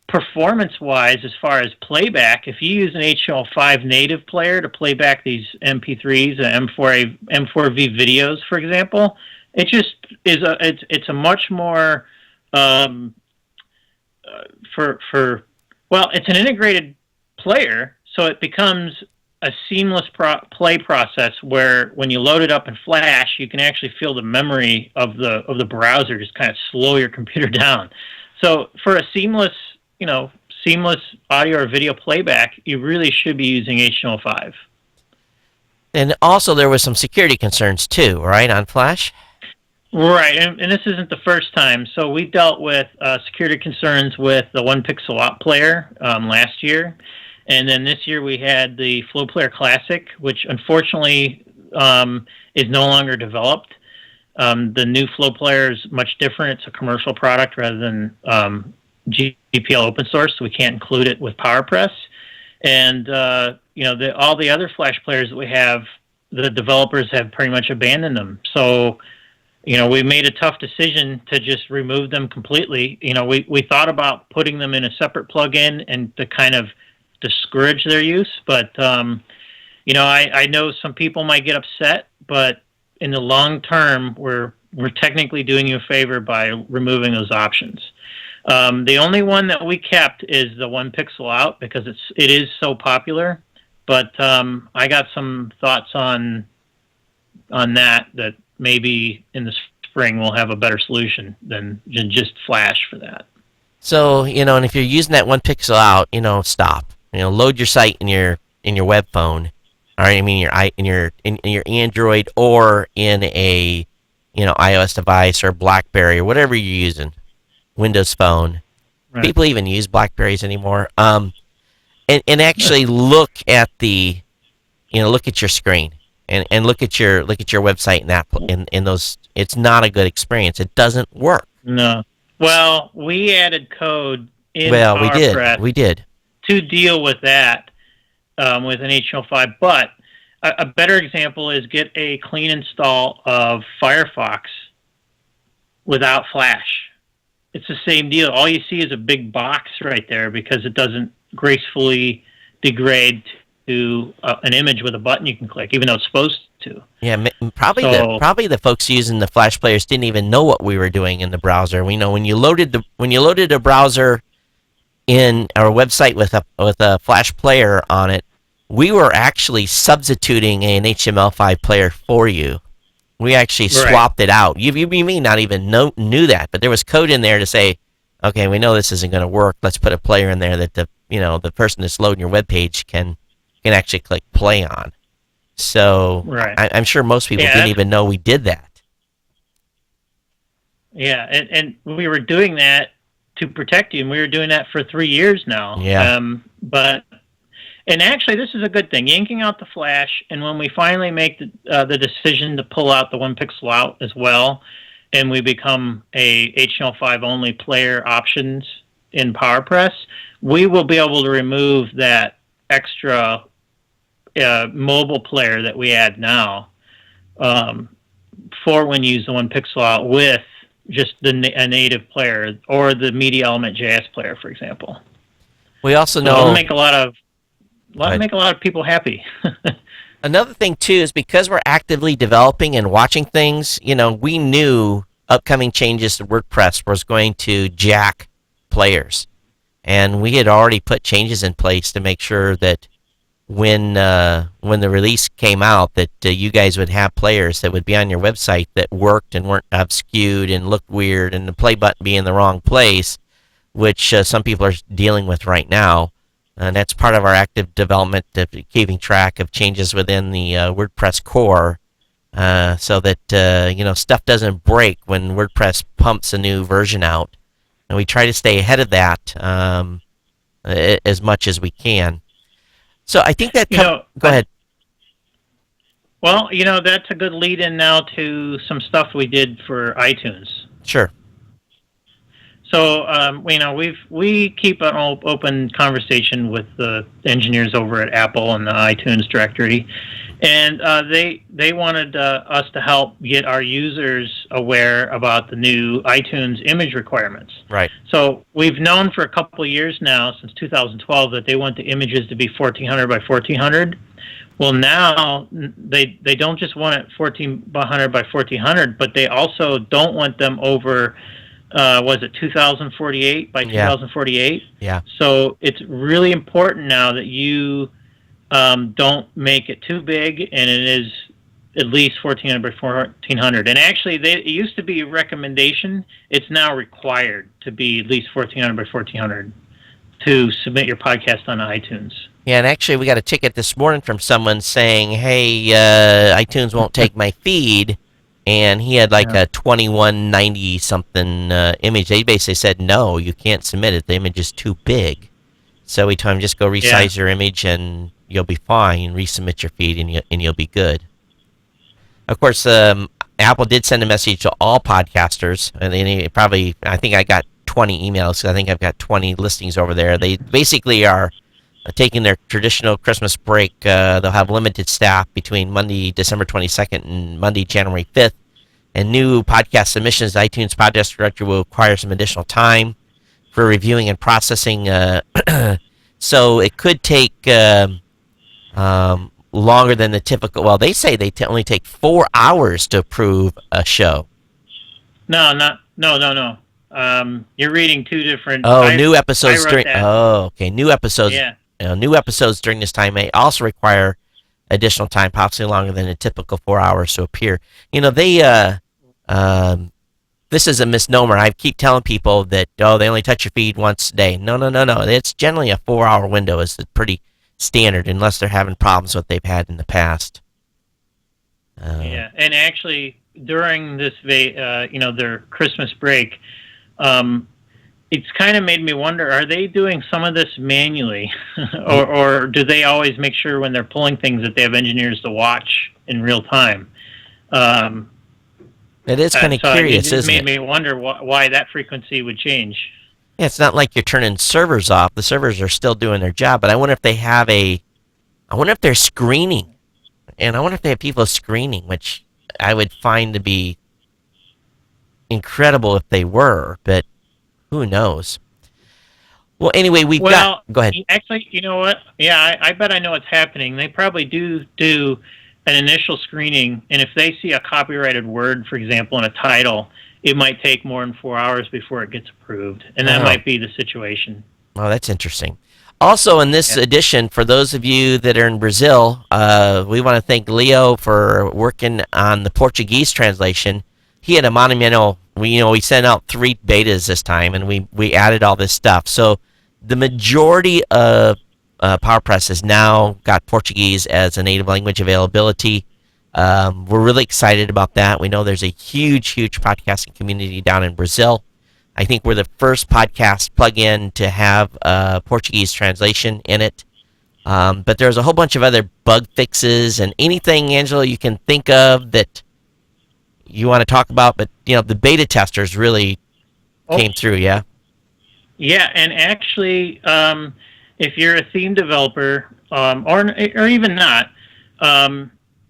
performance-wise, as far as playback, if you use an HTML5 native player to play back these MP3s and M4V videos, for example, it just is it's a much more it's an integrated player, so it becomes a seamless play process where when you load it up in Flash, you can actually feel the memory of the browser just kind of slow your computer down. So for a seamless audio or video playback, you really should be using HTML5.
And also, there was some security concerns too, right, on Flash?
Right, and this isn't the first time. So we dealt with security concerns with the One Pixel Out player last year, and then this year we had the Flow Player Classic, which unfortunately is no longer developed. The new Flow Player is much different. It's a commercial product rather than GPL open source, so we can't include it with PowerPress. And all the other Flash players that we have, the developers have pretty much abandoned them. So we made a tough decision to just remove them completely. We thought about putting them in a separate plugin and to kind of discourage their use, but I know some people might get upset, but in the long term, we're technically doing you a favor by removing those options. The only one that we kept is the One Pixel Out because it is so popular. But I got some thoughts on that maybe in the spring we'll have a better solution than just Flash for that.
So, and if you're using that One Pixel Out, stop. Load your site in your web phone, or I mean in your Android or in a iOS device or BlackBerry or whatever you're using, Windows Phone. Right. People even use Blackberries anymore. And actually look at look at your screen and look at your website and that in those. It's not a good experience. It doesn't work.
No. Well, we added code in
PowerPress. We did
to deal with that with an HTML5. But a better example is get a clean install of Firefox without Flash. It's the same deal. All you see is a big box right there because it doesn't gracefully degrade to an image with a button you can click, even though it's supposed to.
Yeah, probably the folks using the Flash players didn't even know what we were doing in the browser. We know when you loaded a browser in our website with a Flash player on it, we were actually substituting an HTML5 player for you. We actually swapped it out. You may not even knew that, but there was code in there to say, okay, we know this isn't going to work. Let's put a player in there that the person that's loading your web page can actually click play on. So I'm sure most people didn't even know we did that.
Yeah, and we were doing that to protect you, and we were doing that for 3 years now.
Yeah.
And actually, this is a good thing, yanking out the Flash, and when we finally make the decision to pull out the One Pixel Out as well, and we become a HTML5 only player options in PowerPress, we will be able to remove that extra mobile player that we add now for when you use the One Pixel Out with just a native player or the Media Element JS player, for example.
We also know
it'll make a lot of people happy.
Another thing too is because we're actively developing and watching things. We knew upcoming changes to WordPress was going to jack players, and we had already put changes in place to make sure that when the release came out, that you guys would have players that would be on your website that worked and weren't skewed and looked weird, and the play button be in the wrong place, which some people are dealing with right now. And that's part of our active development of keeping track of changes within the WordPress core, so that stuff doesn't break when WordPress pumps a new version out, and we try to stay ahead of that as much as we can. So I think that
You know,
go ahead.
well, that's a good lead in now to some stuff we did for iTunes.
Sure.
So we keep an open conversation with the engineers over at Apple and the iTunes directory, and they wanted us to help get our users aware about the new iTunes image requirements.
Right.
So we've known for a couple of years now, since 2012, that they want the images to be 1400 by 1400. Well, now they don't just want it 1400 by 1400, but they also don't want them over. Was it 2048 by 2048?
Yeah.
So it's really important now that you don't make it too big, and it is at least 1400 by 1400. And actually, it used to be a recommendation. It's now required to be at least 1400 by 1400 to submit your podcast on iTunes.
Yeah, and actually, we got a ticket this morning from someone saying, "Hey, iTunes won't take my feed." And he had like a 2190 something image. They basically said, no, you can't submit it. The image is too big. So we told him, just go resize your image and you'll be fine. Resubmit your feed and you'll be good. Of course, Apple did send a message to all podcasters. And I think I got 20 emails. So I think I've got 20 listings over there. They basically are taking their traditional Christmas break. They'll have limited staff between Monday, December 22nd and Monday, January 5th. And new podcast submissions to iTunes Podcast Directory will require some additional time for reviewing and processing. So it could take longer than the typical. Well, they say they only take 4 hours to approve a show.
No. You're reading two different.
New episodes during.
That.
Oh, okay. New episodes. Yeah. New episodes during this time may also require additional time, possibly longer than a typical 4 hours to appear. This is a misnomer. I keep telling people that they only touch your feed once a day. No. It's generally a 4 hour window is pretty standard, unless they're having problems with what they've had in the past.
And actually during this, their Christmas break. It's kind of made me wonder, are they doing some of this manually? or do they always make sure when they're pulling things that they have engineers to watch in real time?
It is kind of curious, isn't it?
It made me wonder why that frequency would change.
Yeah, it's not like you're turning servers off. The servers are still doing their job, but I wonder if I wonder if they're screening. And I wonder if they have people screening, which I would find to be incredible if they were, but who knows? Well, anyway, Go ahead.
Actually, you know what? Yeah, I bet I know what's happening. They probably do an initial screening, and if they see a copyrighted word, for example, in a title, it might take more than 4 hours before it gets approved, and that might be the situation.
Oh, that's interesting. Also, in this edition, for those of you that are in Brazil, we want to thank Leo for working on the Portuguese translation. He had a monumental. We sent out 3 betas this time, and we added all this stuff. So the majority of PowerPress has now got Portuguese as a native language availability. We're really excited about that. We know there's a huge podcasting community down in Brazil. I think we're the first podcast plugin to have Portuguese translation in it. But there's a whole bunch of other bug fixes and anything, Angelo, you can think of that you want to talk about. But the beta testers really came through. Yeah.
Yeah, and actually, if you're a theme developer, or even not,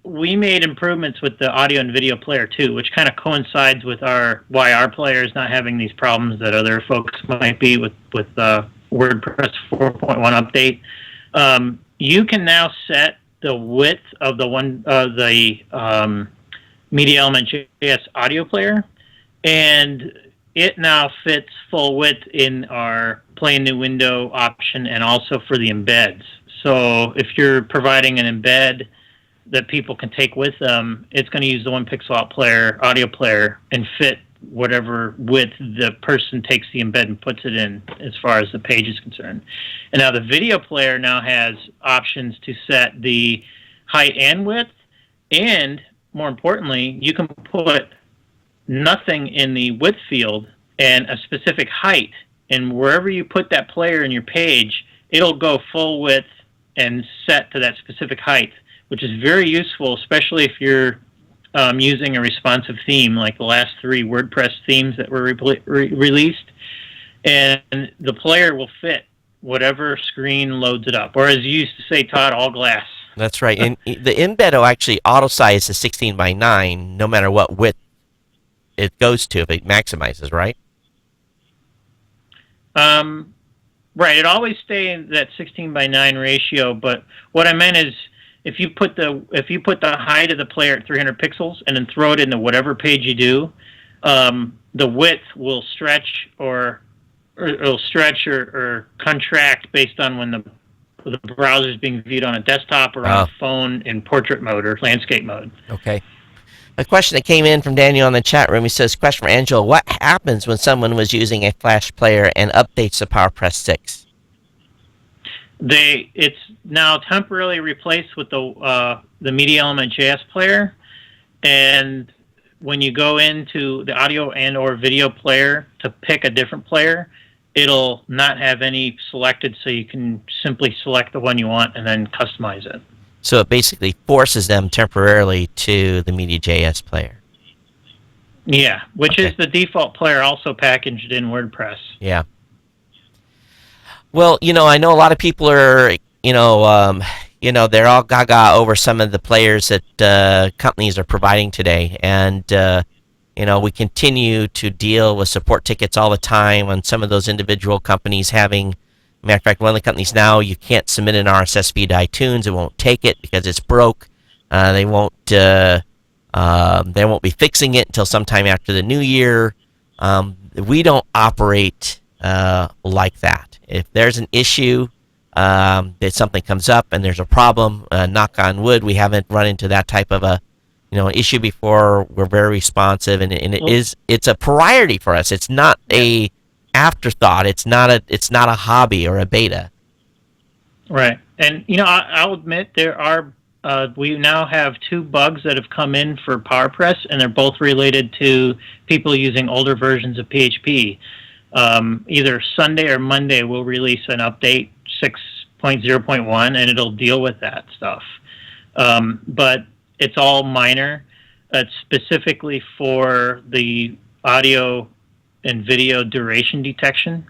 we made improvements with the audio and video player too, which kind of coincides with why our player is not having these problems that other folks might be with WordPress 4.1 update. You can now set the width of the Media Element JS audio player, and it now fits full width in our play new window option and also for the embeds. So if you're providing an embed that people can take with them, it's going to use the one pixel out player, audio player, and fit whatever width the person takes the embed and puts it in as far as the page is concerned. And now the video player now has options to set the height and width, and more importantly, you can put nothing in the width field and a specific height, and wherever you put that player in your page, it'll go full width and set to that specific height, which is very useful, especially if you're using a responsive theme like the last 3 WordPress themes that were released. And the player will fit whatever screen loads it up. Or as you used to say, Todd, all glass.
That's right. And the embed will actually auto-size to 16 by 9 no matter what width it goes to if it maximizes, right?
Right. It always stays in that 16 by 9 ratio, but what I meant is if you put the height of the player at 300 pixels and then throw it into whatever page you do, the width will stretch or it'll stretch or contract based on when the browser is being viewed on a desktop or on a phone in portrait mode or landscape mode.
Okay. A question that came in from Daniel in the chat room. He says, question from Angelo, what happens when someone was using a Flash player and updates to PowerPress 6?
It's now temporarily replaced with the Media Element JS player, and when you go into the audio and or video player to pick a different player, it'll not have any selected, so you can simply select the one you want and then customize it.
So it basically forces them temporarily to the Media.js player.
Yeah, which is the default player also packaged in WordPress.
Yeah. Well, I know a lot of people are, they're all gaga over some of the players that companies are providing today. And, we continue to deal with support tickets all the time on some of those individual companies having. Matter of fact, one of the companies now, you can't submit an RSS feed to iTunes. It won't take it because it's broke. They won't be fixing it until sometime after the new year. We don't operate like that. If there's an issue, that something comes up and there's a problem, knock on wood, we haven't run into that type of an issue before. We're very responsive, and it's a priority for us. It's not a afterthought. It's not a hobby or a beta.
Right. And I'll admit there are we now have 2 bugs that have come in for PowerPress, and they're both related to people using older versions of PHP. Either Sunday or Monday we'll release an update 6.0.1, and it'll deal with that stuff. But it's all minor. It's specifically for the audio and video duration detection.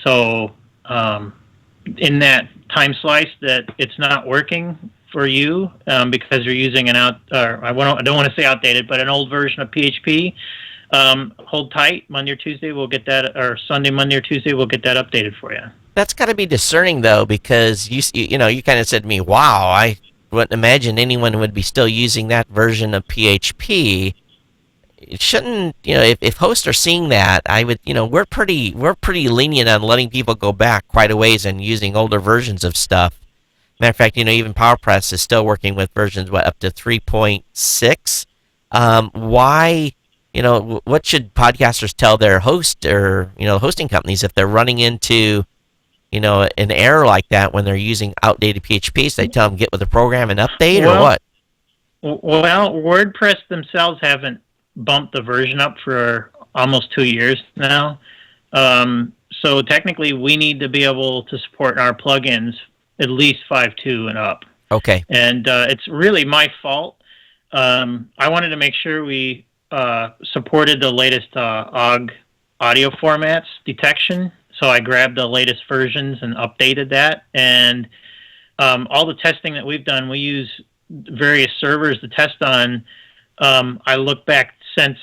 So in that time slice that it's not working for you because you're using I don't want to say outdated, but an old version of PHP, hold tight. Monday or Tuesday we'll get that, or Sunday, Monday or Tuesday we'll get that updated for you.
That's got to be discerning though, because you kind of said to me, wow, I wouldn't imagine anyone would be still using that version of PHP. It shouldn't, if hosts are seeing that, I would, we're pretty lenient on letting people go back quite a ways and using older versions of stuff. Matter of fact, even PowerPress is still working with versions up to 3.6. Why, what should podcasters tell their host or hosting companies if they're running into an error like that when they're using outdated PHP? So they tell them get with the program and update, or what?
Well, WordPress themselves haven't bumped the version up for almost 2 years now. So technically we need to be able to support our plugins at least 5.2 and up.
Okay.
And it's really my fault. I wanted to make sure we supported the latest OGG audio formats detection. So I grabbed the latest versions and updated that. And all the testing that we've done, we use various servers to test on. I look back since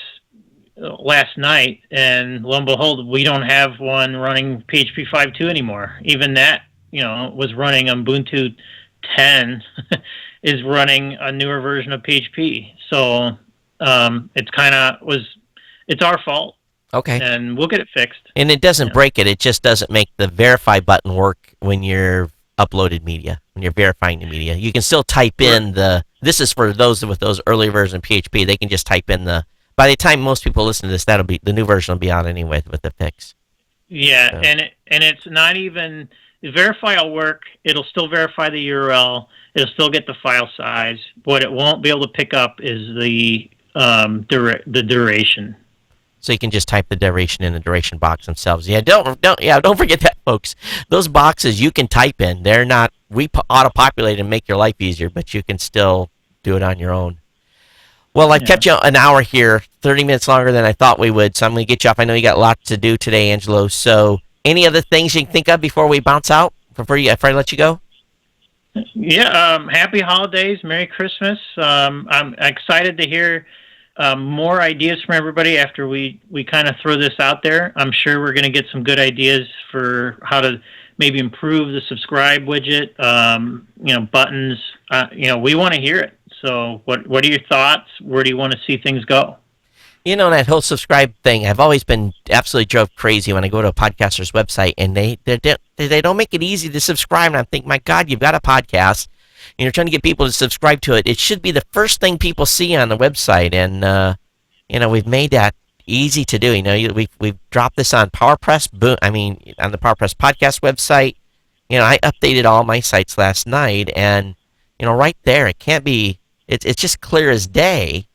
last night, and lo and behold, we don't have one running PHP 5.2 anymore. Even that, was running Ubuntu 10, is running a newer version of PHP. So it's kind of was it's our fault,
Okay.
and we'll get it fixed.
And it doesn't
Yeah.
break it. It just doesn't make the verify button work when you're uploaded media, when you're verifying the media. You can still type in the, this is for those with those early version of PHP. They can just type in the, by the time most people listen to this, that'll be, the new version will be out anyway with the fix.
Yeah,
So,
and it's not even verify will work. It'll still verify the URL. It'll still get the file size. What it won't be able to pick up is the duration.
so you can just type the duration in the duration box themselves. Yeah, don't forget that, folks. Those boxes you can type in. They're not auto-populate and make your life easier, but you can still do it on your own. Well, I've
Yeah.
kept you an hour here, 30 minutes longer than I thought we would, so I'm going to get you off. I know you got a lot to do today, Angelo. So, any other things you can think of before we bounce out? Before I let you go?
Yeah. Happy holidays. Merry Christmas. I'm excited to hear more ideas from everybody after we kind of throw this out there. I'm sure we're going to get some good ideas for how to maybe improve the subscribe widget. Buttons. We want to hear it. So, what are your thoughts? Where do you want to see things go?
You know, that whole subscribe thing, I've always been absolutely drove crazy when I go to a podcaster's website and they don't make it easy to subscribe. And I'm thinking, my God, you've got a podcast and you're trying to get people to subscribe to it. It should be the first thing people see on the website. And, we've made that easy to do. We've dropped this on PowerPress, on the PowerPress podcast website. I updated all my sites last night and, right there, it can't be, it's just clear as day.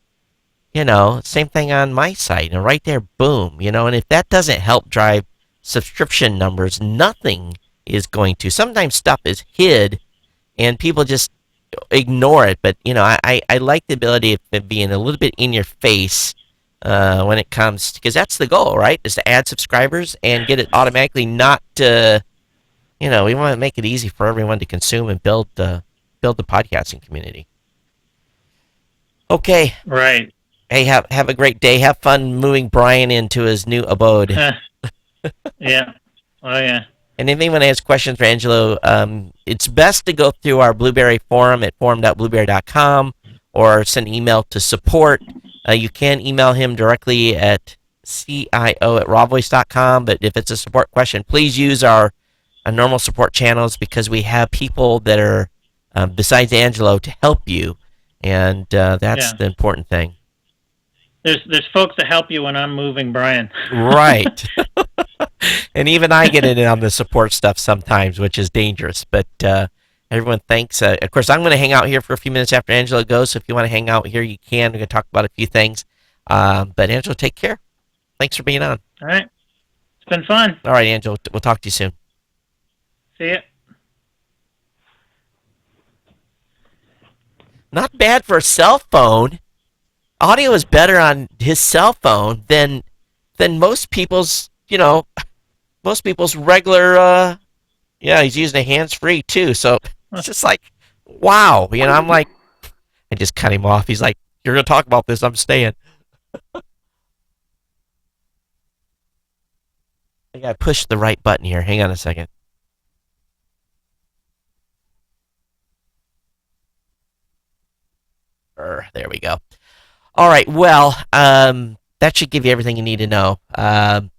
Same thing on my site, and right there, boom. And if that doesn't help drive subscription numbers, nothing is going to. Sometimes stuff is hid, and people just ignore it. But I like the ability of being a little bit in your face when it comes, because that's the goal, right? Is to add subscribers and get it automatically. Not we want to make it easy for everyone to consume and build the podcasting community. Okay.
Right.
Hey, have a great day. Have fun moving Brian into his new abode.
Yeah. Oh, yeah.
And if anyone has questions for Angelo, it's best to go through our Blueberry forum at forum.blueberry.com or send an email to support. You can email him directly at cio@rawvoice.com, but if it's a support question, please use our normal support channels because we have people that are, besides Angelo, to help you, and that's
Yeah.
the important thing.
There's folks that help you when I'm moving, Brian.
Right. And even I get in on the support stuff sometimes, which is dangerous. But everyone, thanks. Of course, I'm going to hang out here for a few minutes after Angelo goes. So if you want to hang out here, you can. We're going to talk about a few things. But Angelo, take care. Thanks for being on.
All right. It's been fun.
All right, Angelo. We'll talk to you soon.
See ya.
Not bad for a cell phone. Audio is better on his cell phone than most people's, most people's regular, yeah, he's using a hands-free too. So it's just like, wow. I'm like, I just cut him off. He's like, you're going to talk about this. I'm staying. I got to push the right button here. Hang on a second. There we go. All right. Well, that should give you everything you need to know.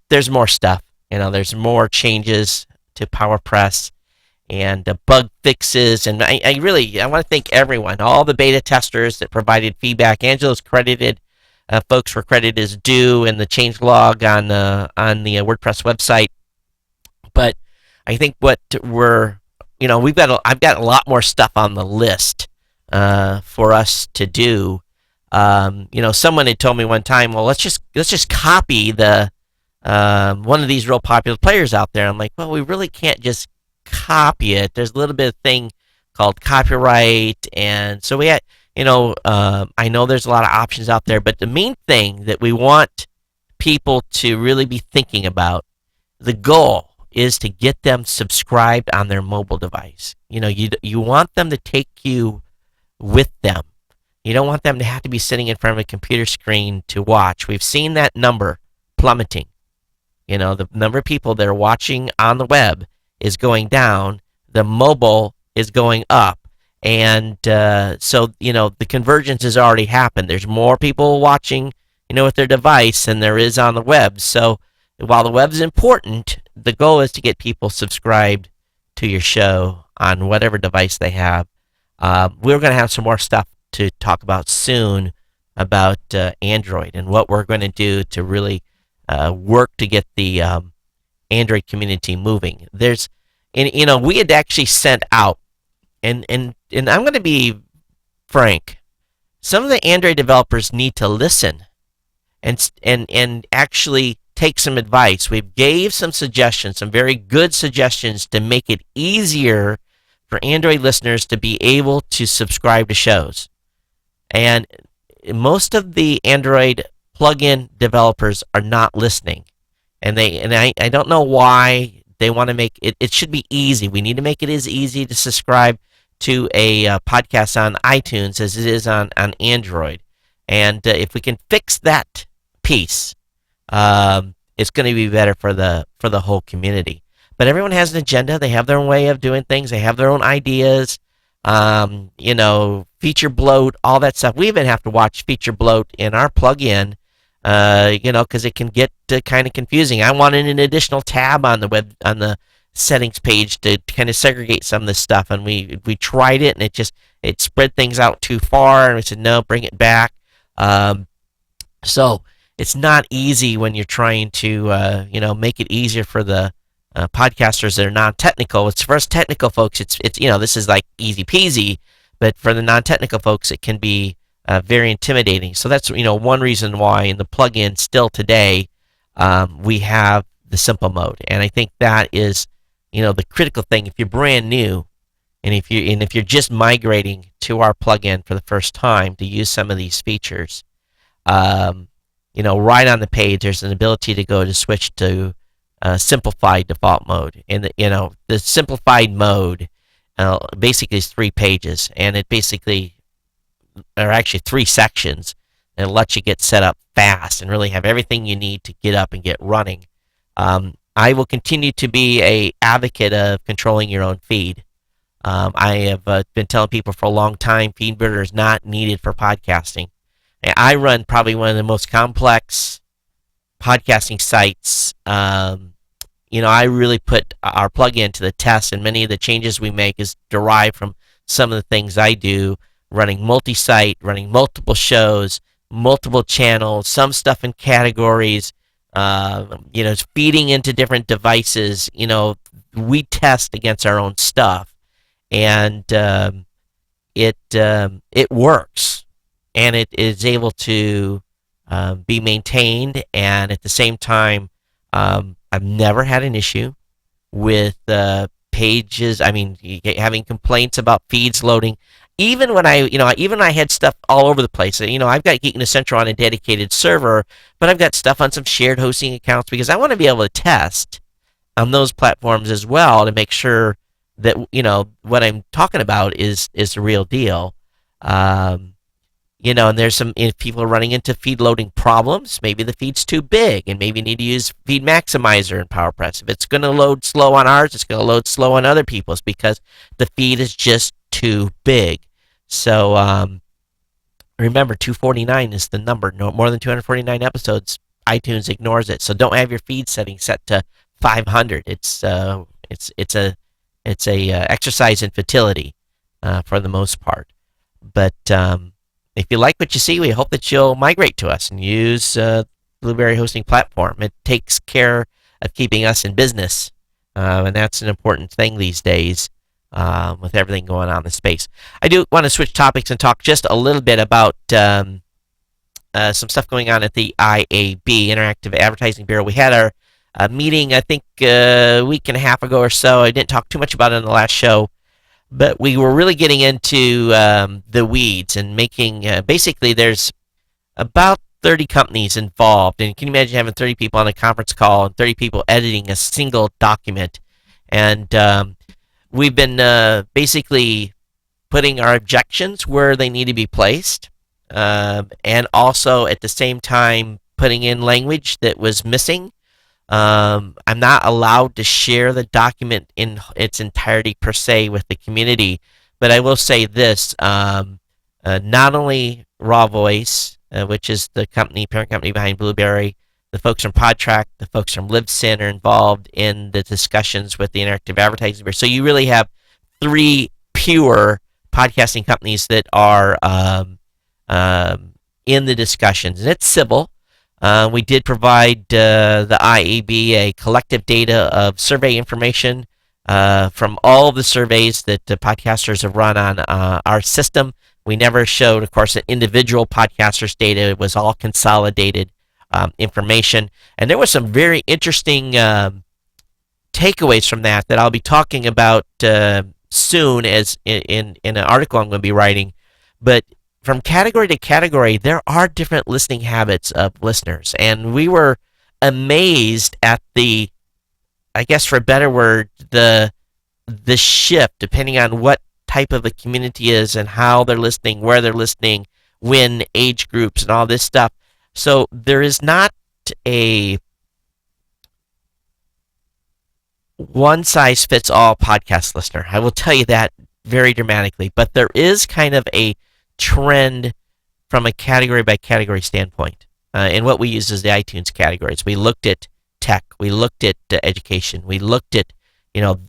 There's more stuff. There's more changes to PowerPress and bug fixes. And I want to thank everyone, all the beta testers that provided feedback. Angelo's credited. Folks were credited as due in the change log on the WordPress website. But I think what I've got a lot more stuff on the list for us to do. Someone had told me one time, well, let's just copy the one of these real popular players out there. I'm like, well, we really can't just copy it. There's a little bit of thing called copyright, and so we had, I know there's a lot of options out there, but the main thing that we want people to really be thinking about, the goal is to get them subscribed on their mobile device. You want them to take you with them. You don't want them to have to be sitting in front of a computer screen to watch. We've seen that number plummeting. The number of people that are watching on the web is going down. The mobile is going up. And so the convergence has already happened. There's more people watching with their device than there is on the web. So while the web is important, the goal is to get people subscribed to your show on whatever device they have. We're going to have some more stuff to talk about soon about Android and what we're going to do to really work to get the Android community moving. And we had actually sent out, and I'm going to be frank. Some of the Android developers need to listen and actually take some advice. We gave some suggestions, some very good suggestions to make it easier for Android listeners to be able to subscribe to shows. And most of the Android plugin developers are not listening. And I don't know why they want to make it. It should be easy. We need to make it as easy to subscribe to a podcast on iTunes as it is on Android. And if we can fix that piece, it's going to be better for the whole community. But everyone has an agenda. They have their own way of doing things. They have their own ideas. Feature bloat, all that stuff. We even have to watch feature bloat in our plugin, because it can get kind of confusing. I wanted an additional tab on the settings page to kind of segregate some of this stuff, and we tried it, and it spread things out too far, and we said no, bring it back. So it's not easy when you're trying to make it easier for the podcasters that are non-technical. It's for us technical folks. It's this is like easy peasy, but for the non-technical folks, it can be very intimidating. So that's one reason why in the plugin still today we have the simple mode, and I think that is the critical thing. If you're brand new, and if you're just migrating to our plugin for the first time to use some of these features, right on the page there's an ability to go to switch to simplified default mode, and the simplified mode basically is 3 pages, and it basically are actually 3 sections, and it lets you get set up fast and really have everything you need to get up and get running. I will continue to be a advocate of controlling your own feed. I have been telling people for a long time, feed builder is not needed for podcasting. And I run probably one of the most complex podcasting sites. I really put our plugin to the test, and many of the changes we make is derived from some of the things I do, running multi-site, running multiple shows, multiple channels, some stuff in categories, feeding into different devices. We test against our own stuff, and it works, and it is able to be maintained, and at the same time, I've never had an issue with pages. I mean, having complaints about feeds loading. Even when I had stuff all over the place. I've got Geek Central on a dedicated server, but I've got stuff on some shared hosting accounts because I want to be able to test on those platforms as well to make sure that what I'm talking about is the real deal. And there's some, if people are running into feed loading problems, maybe the feed's too big, and maybe you need to use Feed Maximizer in PowerPress. If it's going to load slow on ours, it's going to load slow on other people's because the feed is just too big. So remember, 249 is the number. No more than 249 episodes, iTunes ignores it. So don't have your feed setting set to 500. It's a exercise in futility for the most part. But if you like what you see, we hope that you'll migrate to us and use Blueberry Hosting Platform. It takes care of keeping us in business, and that's an important thing these days with everything going on in the space. I do want to switch topics and talk just a little bit about some stuff going on at the IAB, Interactive Advertising Bureau. We had our meeting, I think, a week and a half ago or so. I didn't talk too much about it in the last show, but we were really getting into the weeds and making, basically there's about 30 companies involved. And can you imagine having 30 people on a conference call and 30 people editing a single document? And we've been basically putting our objections where they need to be placed, and also at the same time putting in language that was missing. I'm not allowed to share the document in its entirety per se with the community, but I will say this: not only Raw Voice, which is the parent company behind Blueberry, the folks from PodTrack, the folks from Libsyn are involved in the discussions with the Interactive Advertising Bureau. So you really have three pure podcasting companies that are in the discussions, and it's civil. We did provide the IAB a collective data of survey information from all of the surveys that the podcasters have run on our system. We never showed, of course, an individual podcaster's data. It was all consolidated information. And there was some very interesting takeaways from that I'll be talking about soon as in an article I'm going to be writing. But from category to category, there are different listening habits of listeners. And we were amazed at I guess for a better word, the shift depending on what type of a community is and how they're listening, where they're listening, when, age groups, and all this stuff. So there is not a one size fits all podcast listener. I will tell you that very dramatically. But there is kind of a trend from a category by category standpoint. And what we use is the iTunes categories. We looked at tech, we looked at education, we looked at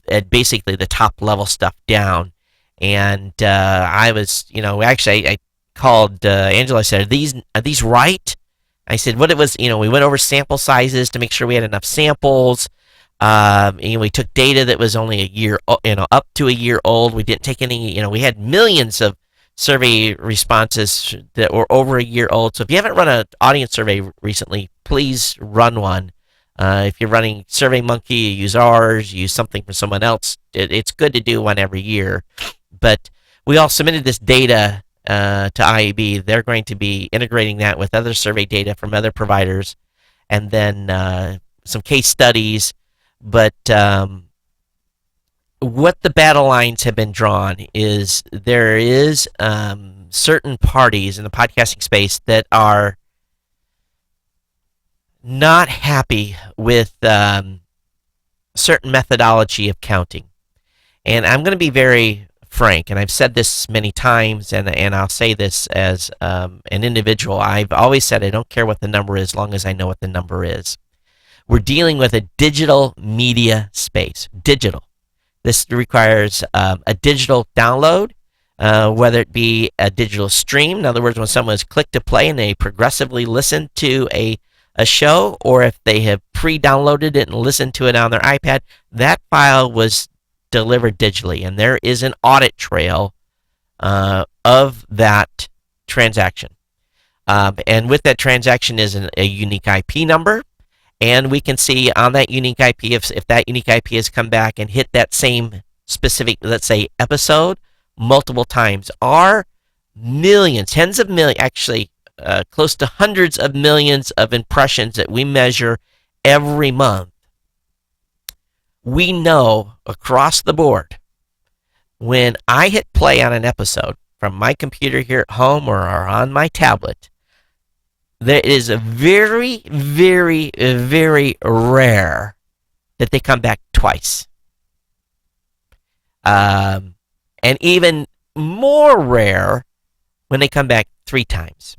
at basically the top level stuff down. And I was, actually I called Angelo. I said, are these right? I said, what it was, we went over sample sizes to make sure we had enough samples. And we took data that was only a year, up to a year old. We didn't take any, we had millions of survey responses that were over a year old. So if you haven't run an audience survey recently, please run one. If you're running SurveyMonkey, use ours, use something from someone else. It's good to do one every year. But we all submitted this data to IAB. They're going to be integrating that with other survey data from other providers, and then some case studies. But what the battle lines have been drawn is there is certain parties in the podcasting space that are not happy with certain methodology of counting. And I'm going to be very frank, and I've said this many times, and I'll say this as an individual. I've always said I don't care what the number is as long as I know what the number is. We're dealing with a digital media space. Digital. This requires a digital download, whether it be a digital stream. In other words, when someone has clicked to play and they progressively listen to a show, or if they have pre-downloaded it and listened to it on their iPad, that file was delivered digitally, and there is an audit trail of that transaction. And with that transaction is a unique IP number, and we can see on that unique IP if that unique IP has come back and hit that same specific, let's say, episode multiple times. Our millions, tens of millions, actually close to hundreds of millions of impressions that we measure every month, we know across the board when I hit play on an episode from my computer here at home or on my tablet, there is a very, very, very rare that they come back twice. And even more rare when they come back 3 times.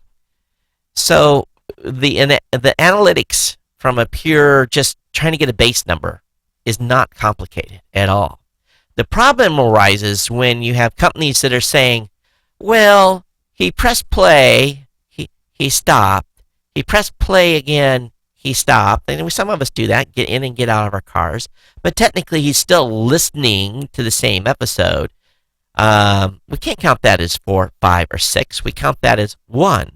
So the analytics from a pure just trying to get a base number is not complicated at all. The problem arises when you have companies that are saying, well, he pressed play, he stopped, he pressed play again, he stopped. And some of us do that, get in and get out of our cars. But technically, he's still listening to the same episode. We can't count that as 4, 5, or 6. We count that as 1.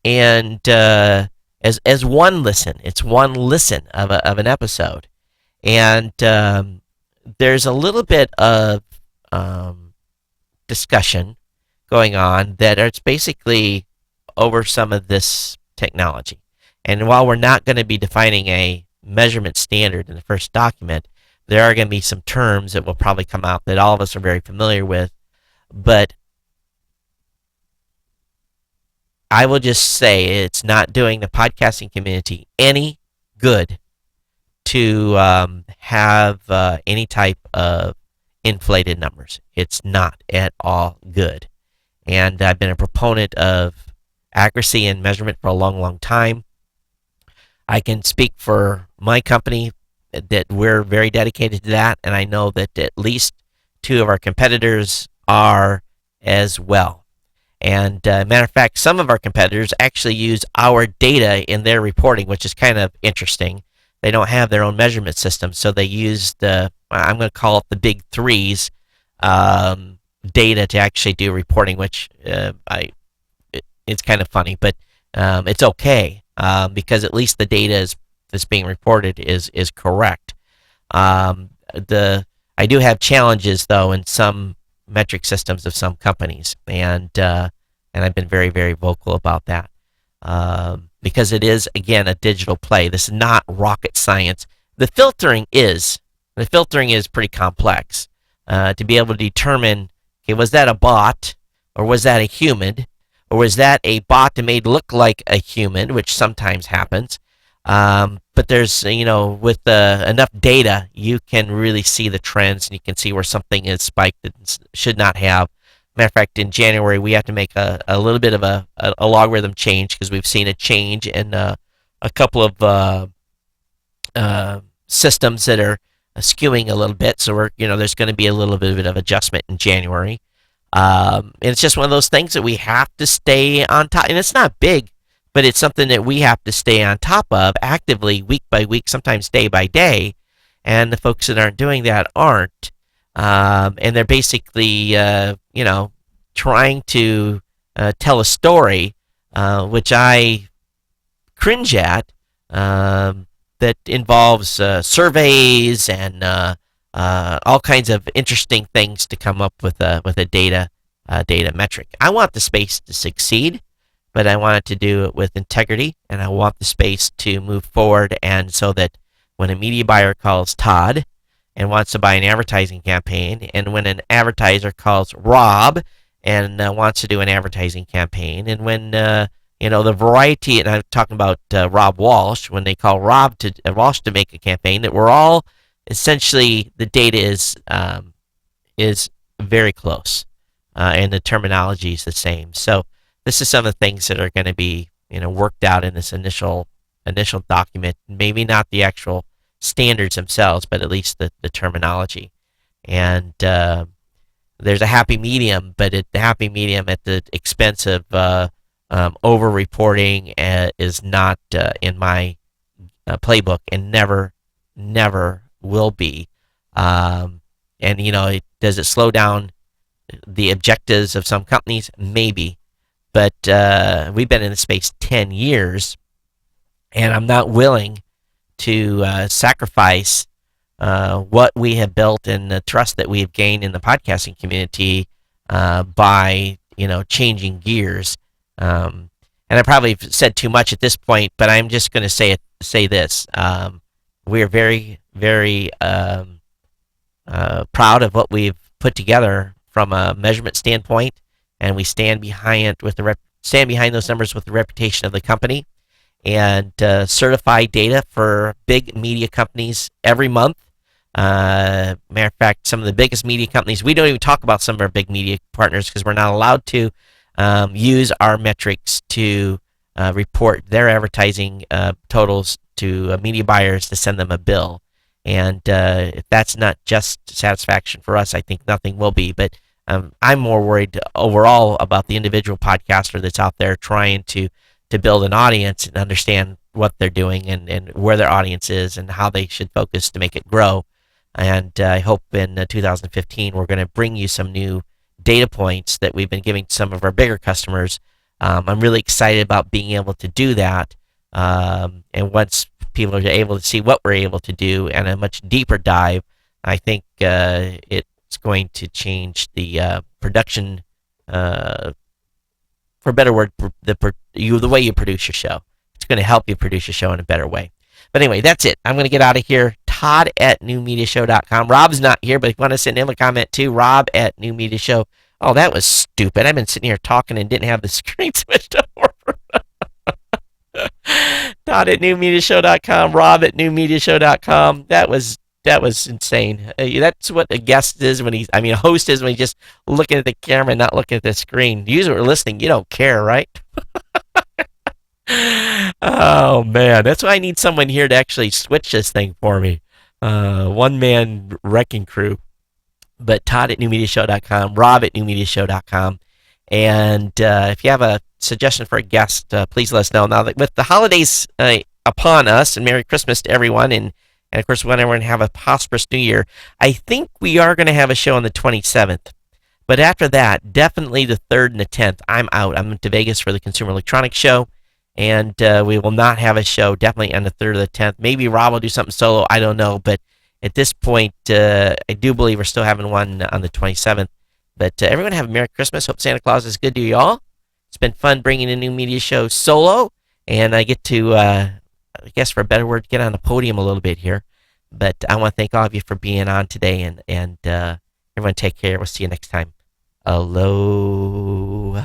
And as one listen, it's one listen of an episode. And there's a little bit of discussion going on that it's basically over some of this technology. And while we're not going to be defining a measurement standard in the first document, there are going to be some terms that will probably come out that all of us are very familiar with. But I will just say it's not doing the podcasting community any good to have any type of inflated numbers. It's not at all good. And I've been a proponent of accuracy and measurement for a long, long time. I can speak for my company that we're very dedicated to that, and I know that at least two of our competitors are as well. And matter of fact, some of our competitors actually use our data in their reporting, which is kind of interesting. They don't have their own measurement system, so they use I'm going to call it the big threes data to actually do reporting, which it's kind of funny, but it's okay because at least the data that's being reported is correct. The I do have challenges though in some metric systems of some companies, and I've been very very vocal about that because it is again a digital play. This is not rocket science. The filtering is pretty complex to be able to determine. Okay, was that a bot or was that a human? Or was that a bot that made look like a human, which sometimes happens? But there's, with enough data, you can really see the trends and you can see where something is spiked that should not have. Matter of fact, in January, we have to make a little bit of a logarithm change because we've seen a change in a couple of systems that are skewing a little bit. So there's going to be a little bit of adjustment in January. And it's just one of those things that we have to stay on top. And it's not big, but it's something that we have to stay on top of actively week by week, sometimes day by day. And the folks that aren't doing that aren't. And they're basically, trying to tell a story, which I cringe at, that involves surveys and all kinds of interesting things to come up with a data metric. I want the space to succeed, but I want it to do it with integrity, and I want the space to move forward. And so that when a media buyer calls Todd and wants to buy an advertising campaign, and when an advertiser calls Rob and wants to do an advertising campaign, and when the variety, and I'm talking about Rob Walsh, when they call Rob to Walsh to make a campaign, that we're all essentially the data is very close, and the terminology is the same. So this is some of the things that are going to be worked out in this initial document. Maybe not the actual standards themselves, but at least the terminology. And there's a happy medium, but the happy medium at the expense of over-reporting is not in my playbook, and never will be. And does it slow down the objectives of some companies? Maybe, but we've been in the space 10 years, and I'm not willing to sacrifice what we have built and the trust that we have gained in the podcasting community by changing gears. And I probably said too much at this point, but I'm just going to say this. We are very, very proud of what we've put together from a measurement standpoint, and we stand behind those numbers with the reputation of the company, and certify data for big media companies every month. Matter of fact, some of the biggest media companies, we don't even talk about some of our big media partners because we're not allowed to use our metrics to report their advertising totals to media buyers to send them a bill. And if that's not just satisfaction for us, I think nothing will be. But I'm more worried overall about the individual podcaster that's out there trying to build an audience and understand what they're doing and where their audience is and how they should focus to make it grow. And I hope in 2015 we're going to bring you some new data points that we've been giving to some of our bigger customers. I'm really excited about being able to do that. And once people are able to see what we're able to do and a much deeper dive, I think it's going to change the production, for a better word, the way you produce your show. It's going to help you produce your show in a better way. But anyway, that's it. I'm going to get out of here. Todd at newmediashow.com. Rob's not here, but if you want to send him a comment too, Rob at New Media Show. Oh, that was stupid. I've been sitting here talking and didn't have the screen switched over. Todd at newmediashow.com. Rob at newmediashow.com. That was That was insane. That's what a guest is when he's, I mean, a host is when he's just looking at the camera and not looking at the screen. Usually, we're listening. You don't care, right? Oh man, that's why I need someone here to actually switch this thing for me. One man wrecking crew. But Todd at newmediashow.com, Rob at newmediashow.com. And if you have a suggestion for a guest, please let us know. Now, with the holidays upon us, and Merry Christmas to everyone, and of course, we want everyone to have a prosperous New Year, I think we are going to have a show on the 27th. But after that, definitely the 3rd and the 10th, I'm out. I'm to Vegas for the Consumer Electronics Show, and we will not have a show definitely on the 3rd or the 10th. Maybe Rob will do something solo. I don't know. But at this point, I do believe we're still having one on the 27th. But everyone have a Merry Christmas. Hope Santa Claus is good to you all. It's been fun bringing a new media show solo, and I get to, I guess for a better word, get on the podium a little bit here. But I want to thank all of you for being on today, and everyone take care. We'll see you next time. Aloha.